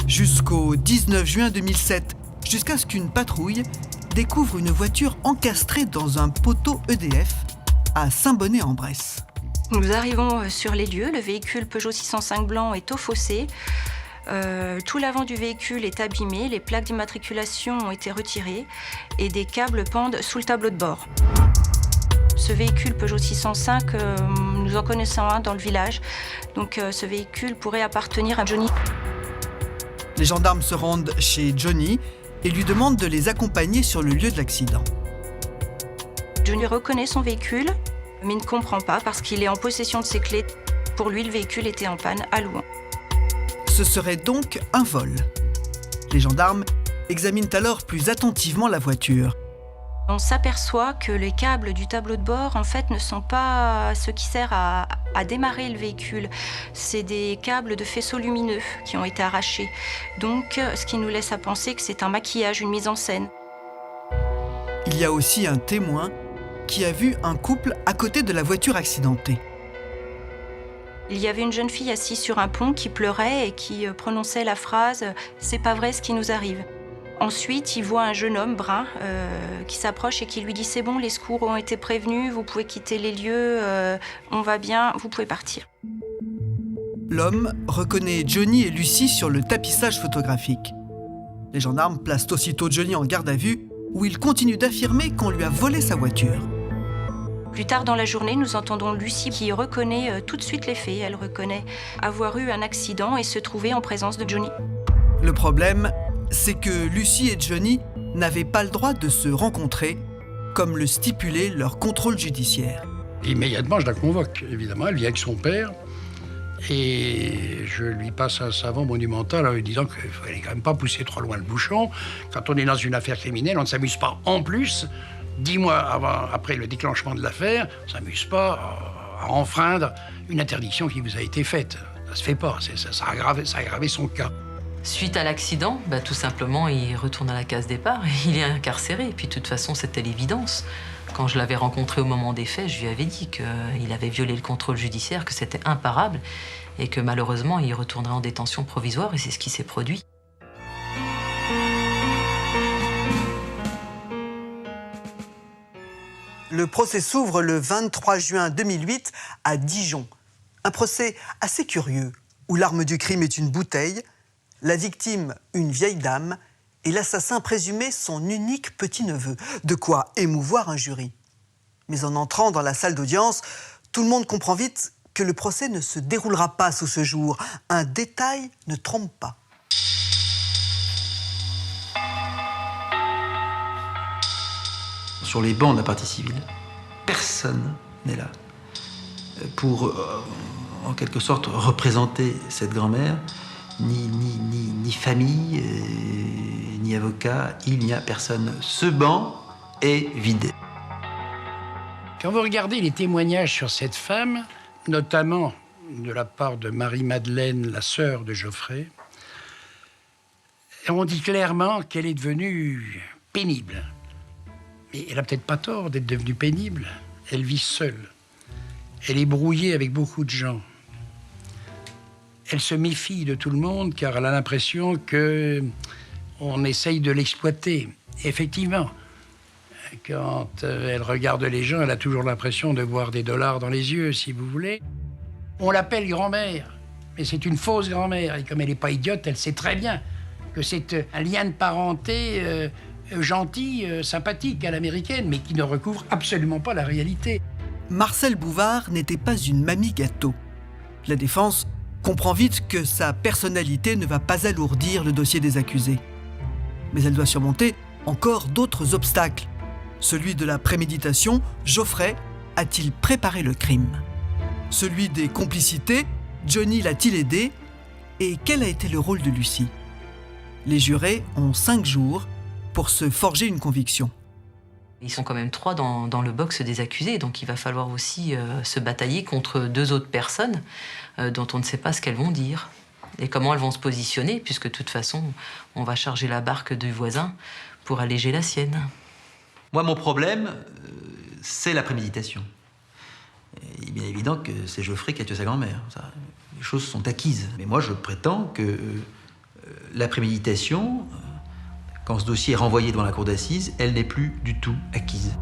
Jusqu'au 19 juin 2007, jusqu'à ce qu'une patrouille découvre une voiture encastrée dans un poteau EDF à Saint-Bonnet-en-Bresse. Nous arrivons sur les lieux. Le véhicule Peugeot 605 blanc est au fossé. Tout l'avant du véhicule est abîmé, les plaques d'immatriculation ont été retirées et des câbles pendent sous le tableau de bord. Ce véhicule Peugeot 605, nous en connaissons un dans le village, donc ce véhicule pourrait appartenir à Johnny. Les gendarmes se rendent chez Johnny et lui demandent de les accompagner sur le lieu de l'accident. Johnny reconnaît son véhicule, mais ne comprend pas parce qu'il est en possession de ses clés. Pour lui, le véhicule était en panne à Louhans. Ce serait donc un vol. Les gendarmes examinent alors plus attentivement la voiture. On s'aperçoit que les câbles du tableau de bord, en fait, ne sont pas ce qui sert à démarrer le véhicule. C'est des câbles de faisceaux lumineux qui ont été arrachés. Donc, ce qui nous laisse à penser que c'est un maquillage, une mise en scène. Il y a aussi un témoin qui a vu un couple à côté de la voiture accidentée. Il y avait une jeune fille assise sur un pont qui pleurait et qui prononçait la phrase « C'est pas vrai ce qui nous arrive ». Ensuite, il voit un jeune homme brun qui s'approche et qui lui dit « C'est bon, les secours ont été prévenus, vous pouvez quitter les lieux, on va bien, vous pouvez partir ». L'homme reconnaît Johnny et Lucie sur le tapissage photographique. Les gendarmes placent aussitôt Johnny en garde à vue, où il continue d'affirmer qu'on lui a volé sa voiture. Plus tard dans la journée, nous entendons Lucie qui reconnaît tout de suite les faits. Elle reconnaît avoir eu un accident et se trouver en présence de Johnny. Le problème, c'est que Lucie et Johnny n'avaient pas le droit de se rencontrer, comme le stipulait leur contrôle judiciaire. Immédiatement, je la convoque, évidemment. Elle vient avec son père. Et je lui passe un savant monumental en lui disant qu'il ne fallait quand même pas pousser trop loin le bouchon. Quand on est dans une affaire criminelle, on ne s'amuse pas en plus 10 mois après le déclenchement de l'affaire, on ne s'amuse pas à enfreindre une interdiction qui vous a été faite. Ça ne se fait pas, ça a aggravé son cas. Suite à l'accident, tout simplement, il retourne à la case départ et il est incarcéré. Et puis, de toute façon, c'était l'évidence. Quand je l'avais rencontré au moment des faits, je lui avais dit qu'il avait violé le contrôle judiciaire, que c'était imparable et que malheureusement, il retournerait en détention provisoire et c'est ce qui s'est produit. Le procès s'ouvre le 23 juin 2008 à Dijon. Un procès assez curieux, où l'arme du crime est une bouteille, la victime une vieille dame et l'assassin présumé son unique petit-neveu. De quoi émouvoir un jury. Mais en entrant dans la salle d'audience, tout le monde comprend vite que le procès ne se déroulera pas sous ce jour. Un détail ne trompe pas. Sur les bancs de la partie civile, personne n'est là pour, en quelque sorte, représenter cette grand-mère. Ni famille, ni avocat, il n'y a personne. Ce banc est vidé. Quand vous regardez les témoignages sur cette femme, notamment de la part de Marie-Madeleine, la sœur de Geoffrey, on dit clairement qu'elle est devenue pénible. Mais elle n'a peut-être pas tort d'être devenue pénible. Elle vit seule. Elle est brouillée avec beaucoup de gens. Elle se méfie de tout le monde car elle a l'impression qu'on essaye de l'exploiter. Effectivement, quand elle regarde les gens, elle a toujours l'impression de voir des dollars dans les yeux, si vous voulez. On l'appelle grand-mère, mais c'est une fausse grand-mère. Et comme elle n'est pas idiote, elle sait très bien que c'est un lien de parenté gentil, sympathique à l'américaine, mais qui ne recouvre absolument pas la réalité. Marcel Bouvard n'était pas une mamie gâteau. La défense comprend vite que sa personnalité ne va pas alourdir le dossier des accusés. Mais elle doit surmonter encore d'autres obstacles. Celui de la préméditation, Geoffrey a-t-il préparé le crime? Celui des complicités, Johnny l'a-t-il aidé? Et quel a été le rôle de Lucie? Les jurés ont 5 jours pour se forger une conviction. Ils sont quand même 3 dans le box des accusés, donc il va falloir aussi se batailler contre 2 autres personnes dont on ne sait pas ce qu'elles vont dire et comment elles vont se positionner, puisque de toute façon, on va charger la barque du voisin pour alléger la sienne. Moi, mon problème, c'est la préméditation. Il est bien évident que c'est Geoffrey qui a tué sa grand-mère. Les choses sont acquises. Mais moi, je prétends que la préméditation, quand ce dossier est renvoyé devant la cour d'assises, elle n'est plus du tout acquise.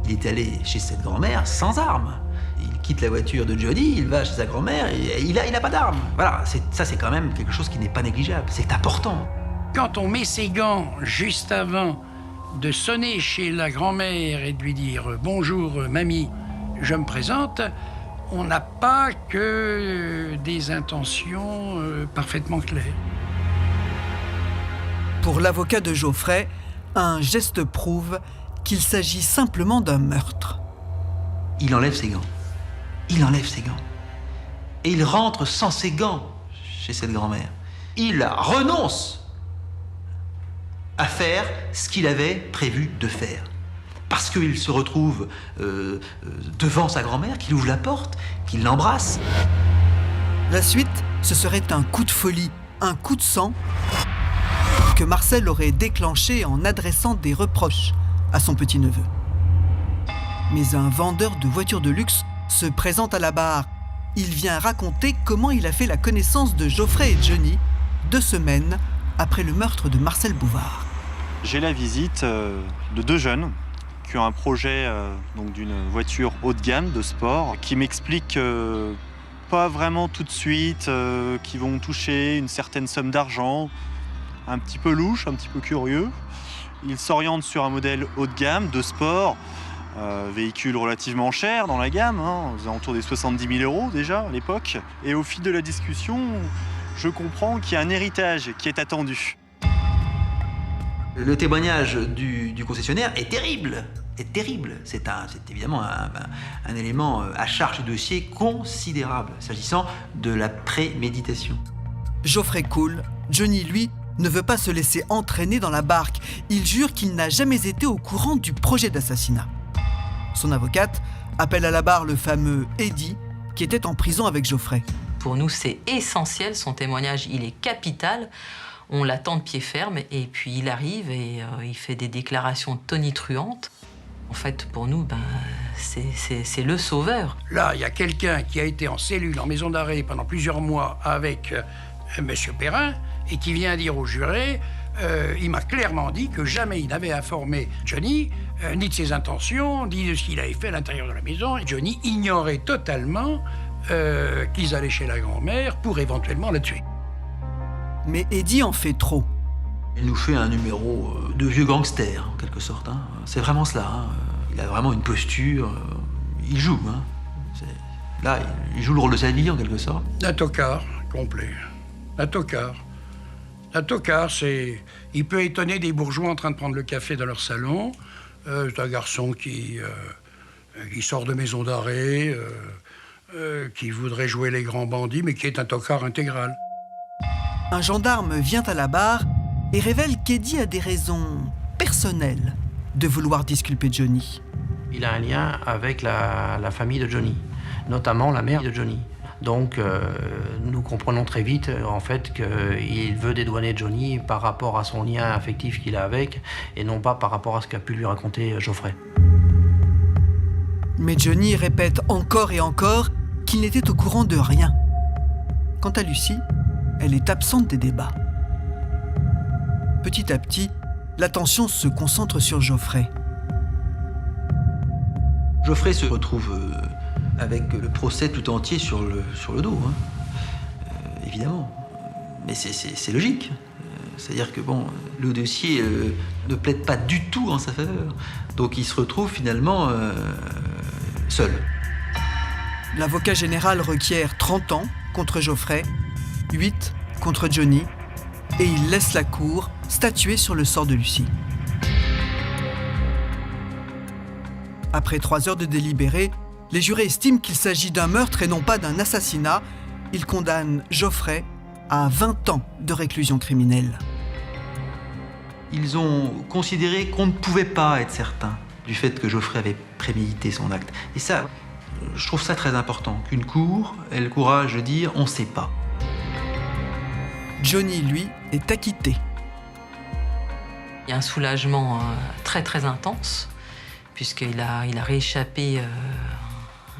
Il est allé chez cette grand-mère sans arme. Il quitte la voiture de Johnny, il va chez sa grand-mère et il n'a pas d'arme. Voilà, ça c'est quand même quelque chose qui n'est pas négligeable. C'est important. Quand on met ses gants juste avant de sonner chez la grand-mère et de lui dire « Bonjour, mamie, je me présente », on n'a pas que des intentions parfaitement claires. Pour l'avocat de Geoffrey, un geste prouve qu'il s'agit simplement d'un meurtre. Il enlève ses gants. Il enlève ses gants. Et il rentre sans ses gants chez cette grand-mère. Il renonce à faire ce qu'il avait prévu de faire. Parce qu'il se retrouve devant sa grand-mère, qu'il ouvre la porte, qu'il l'embrasse. La suite, ce serait un coup de folie, un coup de sang que Marcel aurait déclenché en adressant des reproches à son petit-neveu. Mais un vendeur de voitures de luxe se présente à la barre. Il vient raconter comment il a fait la connaissance de Geoffrey et Johnny 2 semaines après le meurtre de Marcel Bouvard. J'ai la visite de 2 jeunes qui ont un projet donc d'une voiture haut de gamme de sport qui m'expliquent pas vraiment tout de suite qu'ils vont toucher une certaine somme d'argent, un petit peu louche, un petit peu curieux. Ils s'orientent sur un modèle haut de gamme de sport, véhicule relativement cher dans la gamme, aux alentours des 70 000 € déjà à l'époque. Et au fil de la discussion, je comprends qu'il y a un héritage qui est attendu. Le témoignage du concessionnaire est terrible. Est terrible. C'est évidemment un élément à charge du dossier considérable, s'agissant de la préméditation. Geoffrey coule. Johnny, lui, ne veut pas se laisser entraîner dans la barque. Il jure qu'il n'a jamais été au courant du projet d'assassinat. Son avocate appelle à la barre le fameux Eddie, qui était en prison avec Geoffrey. Pour nous, c'est essentiel. Son témoignage, il est capital. On l'attend de pied ferme et puis il arrive et il fait des déclarations tonitruantes. En fait, pour nous, c'est le sauveur. Là, il y a quelqu'un qui a été en cellule, en maison d'arrêt pendant plusieurs mois avec M. Perrin et qui vient dire aux jurés, il m'a clairement dit que jamais il n'avait informé Johnny, ni de ses intentions, ni de ce qu'il avait fait à l'intérieur de la maison. Et Johnny ignorait totalement qu'ils allaient chez la grand-mère pour éventuellement la tuer. Mais Eddie en fait trop. Il nous fait un numéro de vieux gangster, en quelque sorte. C'est vraiment cela. Il a vraiment une posture. Il joue. Là, il joue le rôle de sa vie, en quelque sorte. Un tocard complet. Un tocard. Un tocard, c'est... Il peut étonner des bourgeois en train de prendre le café dans leur salon. C'est un garçon qui sort de maison d'arrêt, qui voudrait jouer les grands bandits, mais qui est un tocard intégral. Un gendarme vient à la barre et révèle qu'Eddie a des raisons personnelles de vouloir disculper Johnny. Il a un lien avec la famille de Johnny, notamment la mère de Johnny. Donc, nous comprenons très vite, en fait, qu'il veut dédouaner Johnny par rapport à son lien affectif qu'il a avec, et non pas par rapport à ce qu'a pu lui raconter Geoffrey. Mais Johnny répète encore et encore qu'il n'était au courant de rien. Quant à Lucie, elle est absente des débats. Petit à petit, l'attention se concentre sur Geoffrey. Geoffrey se retrouve avec le procès tout entier sur le dos, évidemment. Mais c'est logique. C'est-à-dire que bon, le dossier ne plaide pas du tout en sa faveur. Donc il se retrouve finalement seul. L'avocat général requiert 30 ans contre Geoffrey, 8 contre Johnny, et il laisse la cour statuer sur le sort de Lucie. Après 3 heures de délibéré, les jurés estiment qu'il s'agit d'un meurtre et non pas d'un assassinat. Ils condamnent Geoffrey à 20 ans de réclusion criminelle. Ils ont considéré qu'on ne pouvait pas être certain du fait que Geoffrey avait prémédité son acte. Et ça, je trouve ça très important, qu'une cour ait le courage de dire « on ne sait pas ». Johnny, lui, est acquitté. Il y a un soulagement très très intense, puisqu'il a rééchappé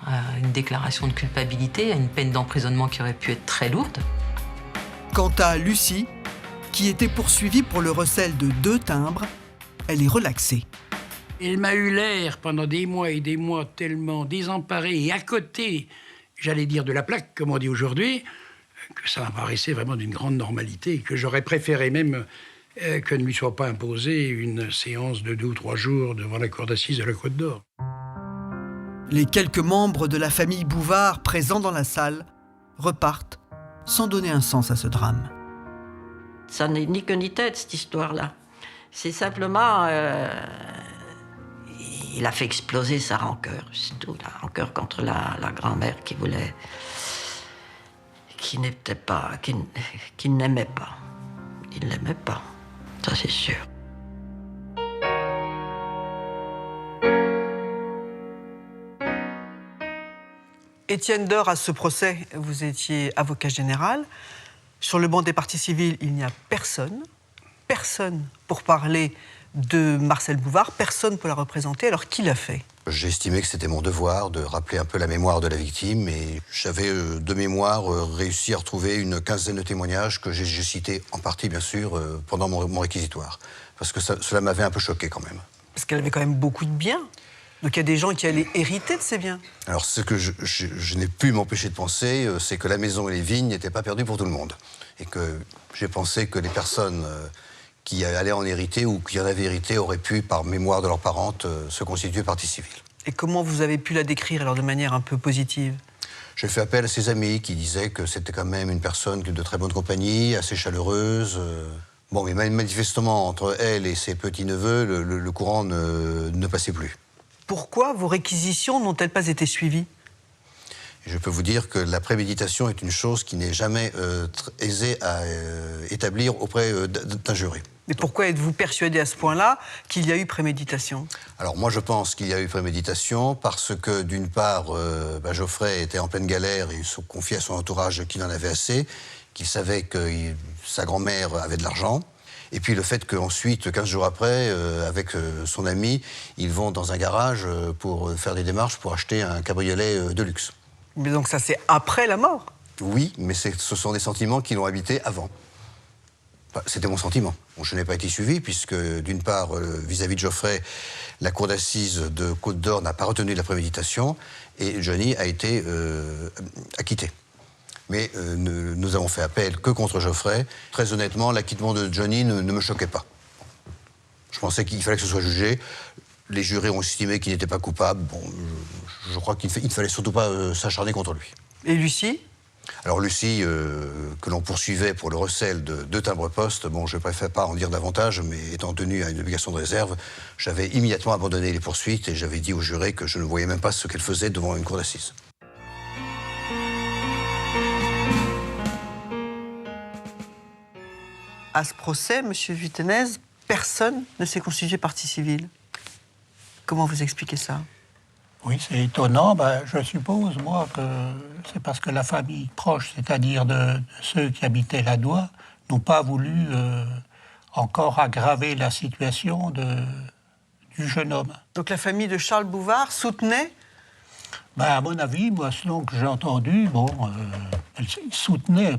à une déclaration de culpabilité, à une peine d'emprisonnement qui aurait pu être très lourde. Quant à Lucie, qui était poursuivie pour le recel de 2 timbres, elle est relaxée. Il m'a eu l'air pendant des mois et des mois tellement désemparé et à côté, j'allais dire de la plaque, comme on dit aujourd'hui, que ça m'apparaissait vraiment d'une grande normalité et que j'aurais préféré même que ne lui soit pas imposée une séance de 2 ou 3 jours devant la cour d'assises de la Côte d'Or. Les quelques membres de la famille Bouvard présents dans la salle repartent sans donner un sens à ce drame. Ça n'est ni queue ni tête, cette histoire-là. C'est simplement... il a fait exploser sa rancœur, c'est tout. La rancœur contre la grand-mère qui voulait... qui n'était pas... qui n'aimait pas. Il l'aimait pas, ça c'est sûr. Étienne Deur, à ce procès, vous étiez avocat général. Sur le banc des parties civiles, il n'y a personne pour parler de Marcel Bouvard, personne pour la représenter. Alors qui l'a fait ? J'ai estimé que c'était mon devoir de rappeler un peu la mémoire de la victime et j'avais de mémoire réussi à retrouver une 15aine de témoignages que j'ai cités en partie, bien sûr, pendant mon réquisitoire. Parce que cela m'avait un peu choqué quand même. Parce qu'elle avait quand même beaucoup de biens. Donc il y a des gens qui allaient hériter de ces biens. Alors ce que je n'ai pu m'empêcher de penser, c'est que la maison et les vignes n'étaient pas perdues pour tout le monde. Et que j'ai pensé que les personnes qui allaient en hériter ou qui en avaient hérité auraient pu, par mémoire de leurs parentes, se constituer partie civile. Et comment vous avez pu la décrire alors de manière un peu positive ? J'ai fait appel à ses amis qui disaient que c'était quand même une personne de très bonne compagnie, assez chaleureuse. Bon, mais manifestement, entre elle et ses petits-neveux, le courant ne passait plus. Pourquoi vos réquisitions n'ont-elles pas été suivies ? Je peux vous dire que la préméditation est une chose qui n'est jamais aisée à établir auprès d'un jury. Mais pourquoi êtes-vous persuadé à ce point-là qu'il y a eu préméditation ? Alors moi je pense qu'il y a eu préméditation parce que d'une part, Geoffrey était en pleine galère et il se confiait à son entourage qu'il en avait assez, qu'il savait que sa grand-mère avait de l'argent. Et puis le fait qu'ensuite, 15 jours après, avec son ami, ils vont dans un garage pour faire des démarches pour acheter un cabriolet de luxe. Mais donc ça c'est après la mort ? Oui, mais ce sont des sentiments qui l'ont habité avant. C'était mon sentiment. Bon, je n'ai pas été suivi puisque, d'une part, vis-à-vis de Geoffrey, la cour d'assises de Côte d'Or n'a pas retenu la préméditation et Johnny a été acquitté. Mais nous avons fait appel que contre Geoffrey. Très honnêtement, l'acquittement de Johnny ne me choquait pas. Je pensais qu'il fallait que ce soit jugé. Les jurés ont estimé qu'il n'était pas coupable. Bon, je crois qu'il ne fallait surtout pas s'acharner contre lui. Et Lucie ? Alors Lucie, que l'on poursuivait pour le recel de 2 timbres-poste, bon, je préfère pas en dire davantage, mais étant tenu à une obligation de réserve, j'avais immédiatement abandonné les poursuites et j'avais dit aux jurés que je ne voyais même pas ce qu'elle faisait devant une cour d'assises. À ce procès, M. Vuitenez, personne ne s'est constitué partie civile. Comment vous expliquez ça ? Oui, c'est étonnant. Je suppose, moi, que c'est parce que la famille proche, c'est-à-dire de ceux qui habitaient la Doua, n'ont pas voulu encore aggraver la situation du jeune homme. Donc la famille de Charles Bouvard soutenait ? À mon avis, moi, selon que j'ai entendu, elle soutenait,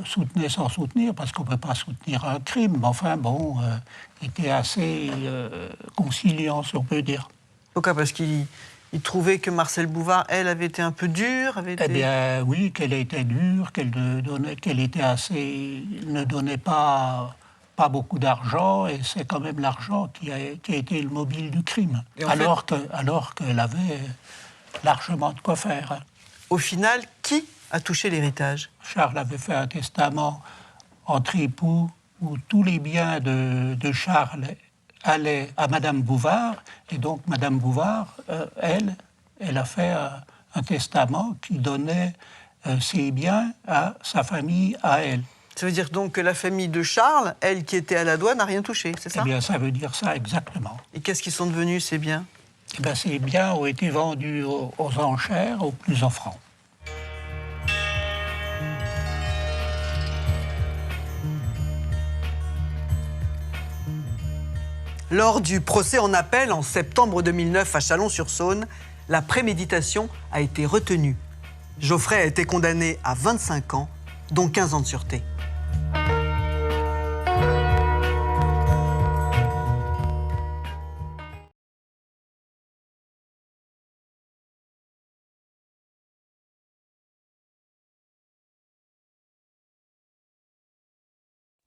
soutenait sans soutenir, parce qu'on ne peut pas soutenir un crime, mais enfin, il était assez conciliant, si on peut dire. Pourquoi ? Parce qu'il trouvait que Marcel Bouvard, elle, avait été un peu dure Eh bien, oui, qu'elle était dure, qu'elle était assez... ne donnait pas pas beaucoup d'argent, et c'est quand même l'argent qui a été le mobile du crime, alors qu'elle avait largement de quoi faire. Au final, qui a touché l'héritage? Charles avait fait un testament entre époux où tous les biens de Charles allaient à Madame Bouvard, et donc Madame Bouvard, elle a fait un testament qui donnait ses biens à sa famille, à elle. Ça veut dire donc que la famille de Charles, elle qui était à la douane, n'a rien touché, c'est ça? Eh bien, ça veut dire ça, exactement. Et qu'est-ce qu'ils sont devenus, ces biens? Eh bien, ces biens ont été vendus aux enchères, aux plus offrants. Lors du procès en appel en septembre 2009 à Chalon-sur-Saône, la préméditation a été retenue. Geoffrey a été condamné à 25 ans, dont 15 ans de sûreté.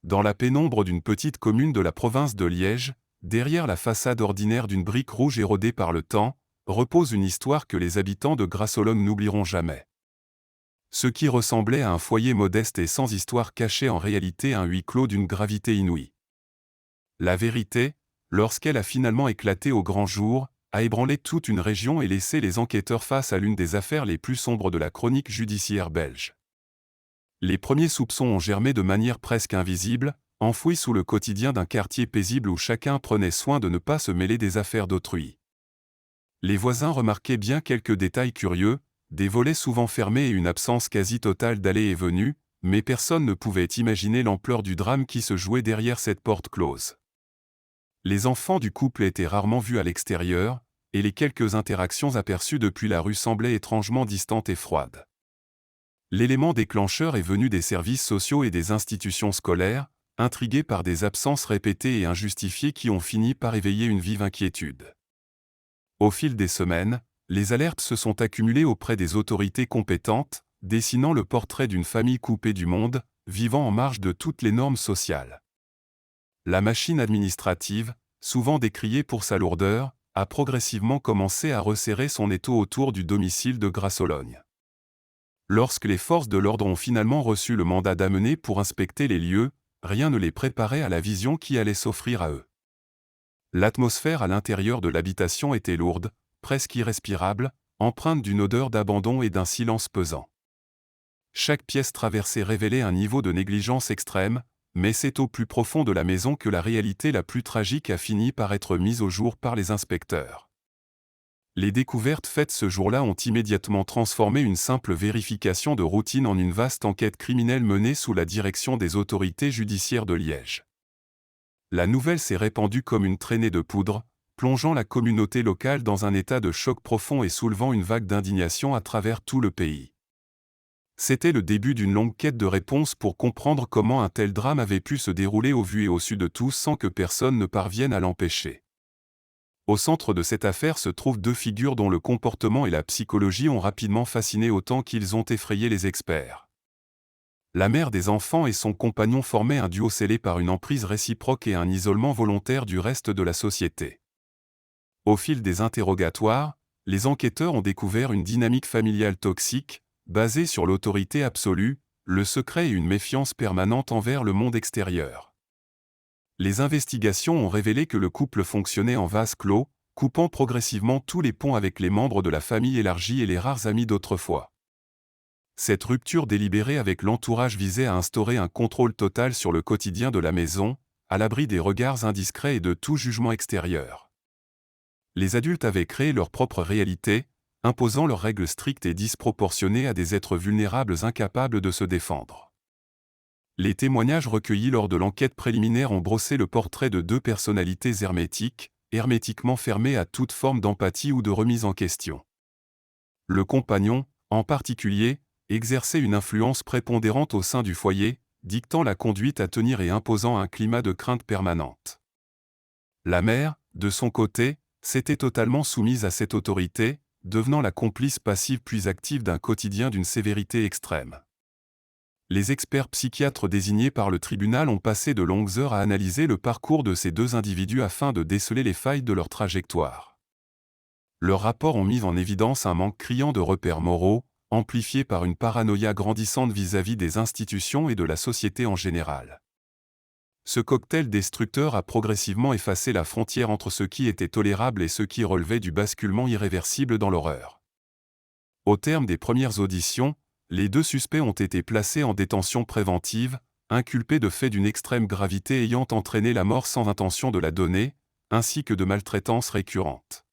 Dans la pénombre d'une petite commune de la province de Liège, derrière la façade ordinaire d'une brique rouge érodée par le temps, repose une histoire que les habitants de Grassolone n'oublieront jamais. Ce qui ressemblait à un foyer modeste et sans histoire cachait en réalité un huis clos d'une gravité inouïe. La vérité, lorsqu'elle a finalement éclaté au grand jour, a ébranlé toute une région et laissé les enquêteurs face à l'une des affaires les plus sombres de la chronique judiciaire belge. Les premiers soupçons ont germé de manière presque invisible, enfouis sous le quotidien d'un quartier paisible où chacun prenait soin de ne pas se mêler des affaires d'autrui. Les voisins remarquaient bien quelques détails curieux, des volets souvent fermés et une absence quasi totale d'allées et venues, mais personne ne pouvait imaginer l'ampleur du drame qui se jouait derrière cette porte close. Les enfants du couple étaient rarement vus à l'extérieur, et les quelques interactions aperçues depuis la rue semblaient étrangement distantes et froides. L'élément déclencheur est venu des services sociaux et des institutions scolaires, intrigués par des absences répétées et injustifiées qui ont fini par éveiller une vive inquiétude. Au fil des semaines, les alertes se sont accumulées auprès des autorités compétentes, dessinant le portrait d'une famille coupée du monde, vivant en marge de toutes les normes sociales. La machine administrative, souvent décriée pour sa lourdeur, a progressivement commencé à resserrer son étau autour du domicile de Grassolone. Lorsque les forces de l'ordre ont finalement reçu le mandat d'amener pour inspecter les lieux, rien ne les préparait à la vision qui allait s'offrir à eux. L'atmosphère à l'intérieur de l'habitation était lourde, presque irrespirable, empreinte d'une odeur d'abandon et d'un silence pesant. Chaque pièce traversée révélait un niveau de négligence extrême, mais c'est au plus profond de la maison que la réalité la plus tragique a fini par être mise au jour par les inspecteurs. Les découvertes faites ce jour-là ont immédiatement transformé une simple vérification de routine en une vaste enquête criminelle menée sous la direction des autorités judiciaires de Liège. La nouvelle s'est répandue comme une traînée de poudre, plongeant la communauté locale dans un état de choc profond et soulevant une vague d'indignation à travers tout le pays. C'était le début d'une longue quête de réponses pour comprendre comment un tel drame avait pu se dérouler au vu et au su de tous sans que personne ne parvienne à l'empêcher. Au centre de cette affaire se trouvent deux figures dont le comportement et la psychologie ont rapidement fasciné autant qu'ils ont effrayé les experts. La mère des enfants et son compagnon formaient un duo scellé par une emprise réciproque et un isolement volontaire du reste de la société. Au fil des interrogatoires, les enquêteurs ont découvert une dynamique familiale toxique, basée sur l'autorité absolue, le secret et une méfiance permanente envers le monde extérieur. Les investigations ont révélé que le couple fonctionnait en vase clos, coupant progressivement tous les ponts avec les membres de la famille élargie et les rares amis d'autrefois. Cette rupture délibérée avec l'entourage visait à instaurer un contrôle total sur le quotidien de la maison, à l'abri des regards indiscrets et de tout jugement extérieur. Les adultes avaient créé leur propre réalité, imposant leurs règles strictes et disproportionnées à des êtres vulnérables incapables de se défendre. Les témoignages recueillis lors de l'enquête préliminaire ont brossé le portrait de deux personnalités hermétiquement fermées à toute forme d'empathie ou de remise en question. Le compagnon, en particulier, exerçait une influence prépondérante au sein du foyer, dictant la conduite à tenir et imposant un climat de crainte permanente. La mère, de son côté, s'était totalement soumise à cette autorité, devenant la complice passive puis active d'un quotidien d'une sévérité extrême. les experts psychiatres désignés par le tribunal ont passé de longues heures à analyser le parcours de ces deux individus afin de déceler les failles de leur trajectoire. Leurs rapports ont mis en évidence un manque criant de repères moraux, amplifié par une paranoïa grandissante vis-à-vis des institutions et de la société en général. Ce cocktail destructeur a progressivement effacé la frontière entre ce qui était tolérable et ce qui relevait du basculement irréversible dans l'horreur. Au terme des premières auditions, les deux suspects ont été placés en détention préventive, inculpés de faits d'une extrême gravité ayant entraîné la mort sans intention de la donner, ainsi que de maltraitances récurrentes.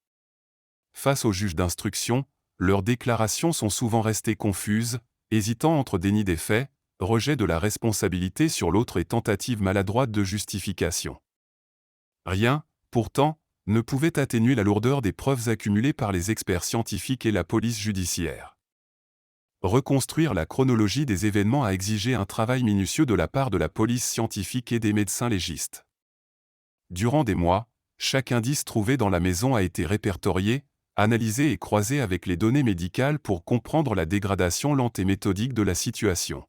Face au juge d'instruction, leurs déclarations sont souvent restées confuses, hésitant entre déni des faits, rejet de la responsabilité sur l'autre et tentative maladroite de justification. Rien, pourtant, ne pouvait atténuer la lourdeur des preuves accumulées par les experts scientifiques et la police judiciaire. Reconstruire la chronologie des événements a exigé un travail minutieux de la part de la police scientifique et des médecins légistes. Durant des mois, chaque indice trouvé dans la maison a été répertorié, analysé et croisé avec les données médicales pour comprendre la dégradation lente et méthodique de la situation.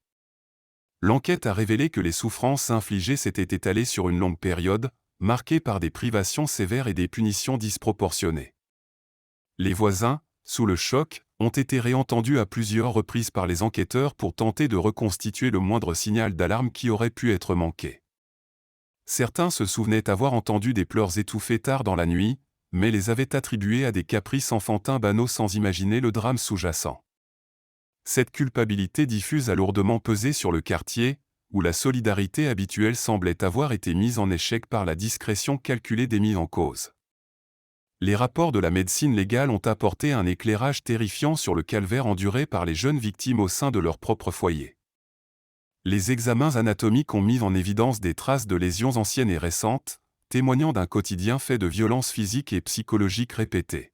L'enquête a révélé que les souffrances infligées s'étaient étalées sur une longue période, marquée par des privations sévères et des punitions disproportionnées. Les voisins, sous le choc, ont été réentendus à plusieurs reprises par les enquêteurs pour tenter de reconstituer le moindre signal d'alarme qui aurait pu être manqué. Certains se souvenaient avoir entendu des pleurs étouffés tard dans la nuit, mais les avaient attribués à des caprices enfantins banaux sans imaginer le drame sous-jacent. Cette culpabilité diffuse a lourdement pesé sur le quartier, où la solidarité habituelle semblait avoir été mise en échec par la discrétion calculée des mis en cause. Les rapports de la médecine légale ont apporté un éclairage terrifiant sur le calvaire enduré par les jeunes victimes au sein de leur propre foyer. Les examens anatomiques ont mis en évidence des traces de lésions anciennes et récentes, témoignant d'un quotidien fait de violences physiques et psychologiques répétées.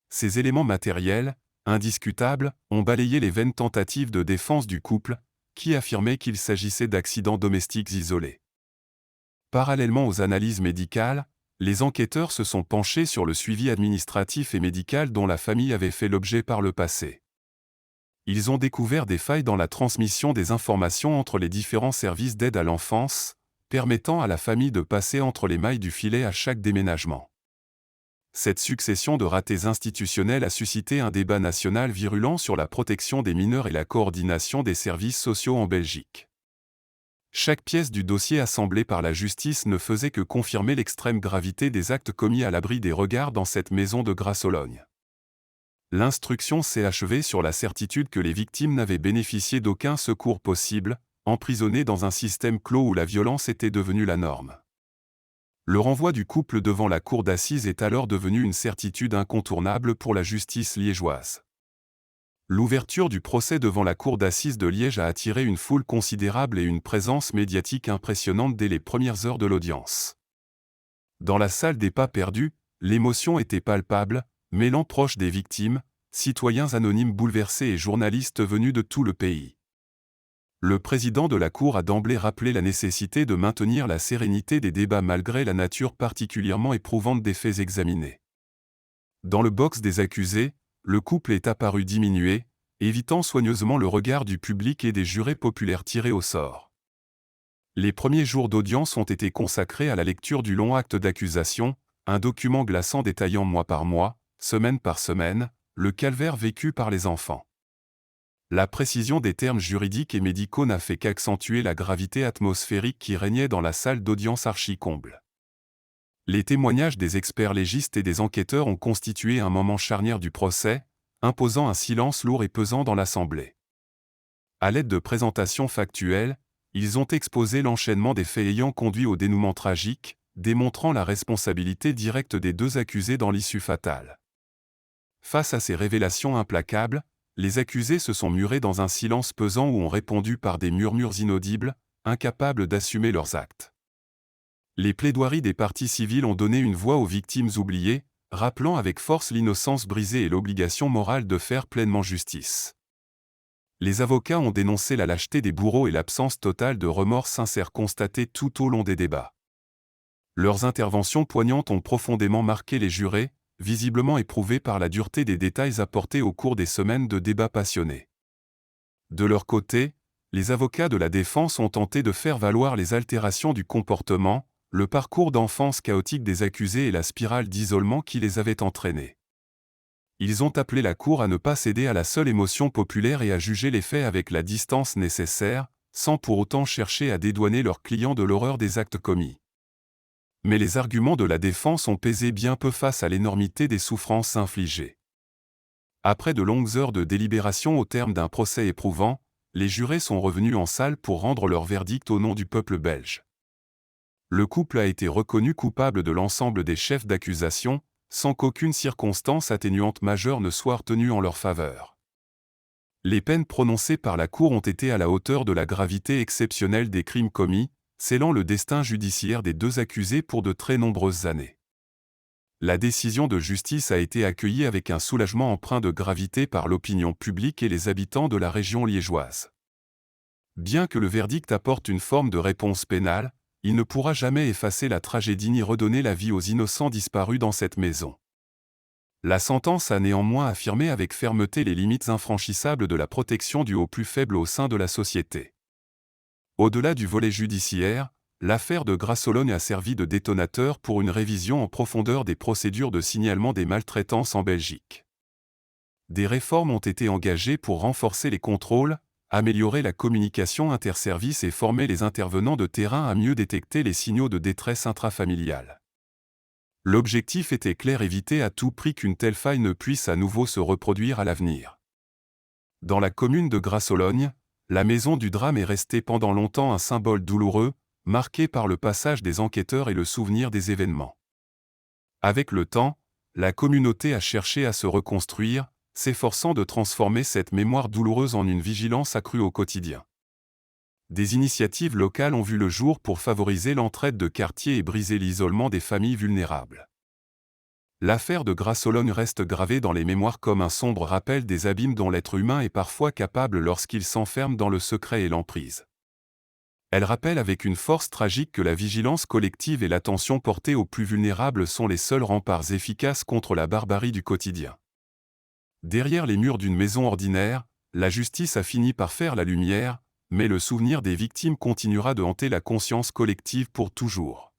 Ces éléments matériels, indiscutables, ont balayé les vaines tentatives de défense du couple, qui affirmait qu'il s'agissait d'accidents domestiques isolés. Parallèlement aux analyses médicales, les enquêteurs se sont penchés sur le suivi administratif et médical dont la famille avait fait l'objet par le passé. Ils ont découvert des failles dans la transmission des informations entre les différents services d'aide à l'enfance, permettant à la famille de passer entre les mailles du filet à chaque déménagement. Cette succession de ratés institutionnels a suscité un débat national virulent sur la protection des mineurs et la coordination des services sociaux en Belgique. Chaque pièce du dossier assemblé par la justice ne faisait que confirmer l'extrême gravité des actes commis à l'abri des regards dans cette maison de Grasse-Sologne. L'instruction s'est achevée sur la certitude que les victimes n'avaient bénéficié d'aucun secours possible, emprisonnées dans un système clos où la violence était devenue la norme. Le renvoi du couple devant la cour d'assises est alors devenu une certitude incontournable pour la justice liégeoise. L'ouverture du procès devant la cour d'assises de Liège a attiré une foule considérable et une présence médiatique impressionnante dès les premières heures de l'audience. Dans la salle des pas perdus, l'émotion était palpable, mêlant proches des victimes, citoyens anonymes bouleversés et journalistes venus de tout le pays. Le président de la Cour a d'emblée rappelé la nécessité de maintenir la sérénité des débats malgré la nature particulièrement éprouvante des faits examinés. Dans le box des accusés, le couple est apparu diminué, évitant soigneusement le regard du public et des jurés populaires tirés au sort. Les premiers jours d'audience ont été consacrés à la lecture du long acte d'accusation, un document glaçant détaillant mois par mois, semaine par semaine, le calvaire vécu par les enfants. La précision des termes juridiques et médicaux n'a fait qu'accentuer la gravité atmosphérique qui régnait dans la salle d'audience archi-comble. Les témoignages des experts légistes et des enquêteurs ont constitué un moment charnière du procès, imposant un silence lourd et pesant dans l'Assemblée. À l'aide de présentations factuelles, ils ont exposé l'enchaînement des faits ayant conduit au dénouement tragique, démontrant la responsabilité directe des deux accusés dans l'issue fatale. Face à ces révélations implacables, les accusés se sont murés dans un silence pesant ou ont répondu par des murmures inaudibles, incapables d'assumer leurs actes. Les plaidoiries des parties civiles ont donné une voix aux victimes oubliées, rappelant avec force l'innocence brisée et l'obligation morale de faire pleinement justice. Les avocats ont dénoncé la lâcheté des bourreaux et l'absence totale de remords sincères constatée tout au long des débats. Leurs interventions poignantes ont profondément marqué les jurés, visiblement éprouvés par la dureté des détails apportés au cours des semaines de débats passionnés. De leur côté, les avocats de la défense ont tenté de faire valoir les altérations du comportement, le parcours d'enfance chaotique des accusés et la spirale d'isolement qui les avait entraînés. Ils ont appelé la Cour à ne pas céder à la seule émotion populaire et à juger les faits avec la distance nécessaire, sans pour autant chercher à dédouaner leurs clients de l'horreur des actes commis. Mais les arguments de la défense ont pesé bien peu face à l'énormité des souffrances infligées. Après de longues heures de délibération au terme d'un procès éprouvant, les jurés sont revenus en salle pour rendre leur verdict au nom du peuple belge. Le couple a été reconnu coupable de l'ensemble des chefs d'accusation, sans qu'aucune circonstance atténuante majeure ne soit retenue en leur faveur. Les peines prononcées par la Cour ont été à la hauteur de la gravité exceptionnelle des crimes commis, scellant le destin judiciaire des deux accusés pour de très nombreuses années. La décision de justice a été accueillie avec un soulagement empreint de gravité par l'opinion publique et les habitants de la région liégeoise. Bien que le verdict apporte une forme de réponse pénale, il ne pourra jamais effacer la tragédie ni redonner la vie aux innocents disparus dans cette maison. La sentence a néanmoins affirmé avec fermeté les limites infranchissables de la protection due aux plus faibles au sein de la société. Au-delà du volet judiciaire, l'affaire de Grassologne a servi de détonateur pour une révision en profondeur des procédures de signalement des maltraitances en Belgique. Des réformes ont été engagées pour renforcer les contrôles, améliorer la communication interservices et former les intervenants de terrain à mieux détecter les signaux de détresse intrafamiliale. L'objectif était clair: éviter à tout prix qu'une telle faille ne puisse à nouveau se reproduire à l'avenir. Dans la commune de Grassologne, la maison du drame est restée pendant longtemps un symbole douloureux, marqué par le passage des enquêteurs et le souvenir des événements. Avec le temps, la communauté a cherché à se reconstruire, s'efforçant de transformer cette mémoire douloureuse en une vigilance accrue au quotidien. Des initiatives locales ont vu le jour pour favoriser l'entraide de quartiers et briser l'isolement des familles vulnérables. L'affaire de Grassologne reste gravée dans les mémoires comme un sombre rappel des abîmes dont l'être humain est parfois capable lorsqu'il s'enferme dans le secret et l'emprise. Elle rappelle avec une force tragique que la vigilance collective et l'attention portée aux plus vulnérables sont les seuls remparts efficaces contre la barbarie du quotidien. Derrière les murs d'une maison ordinaire, la justice a fini par faire la lumière, mais le souvenir des victimes continuera de hanter la conscience collective pour toujours.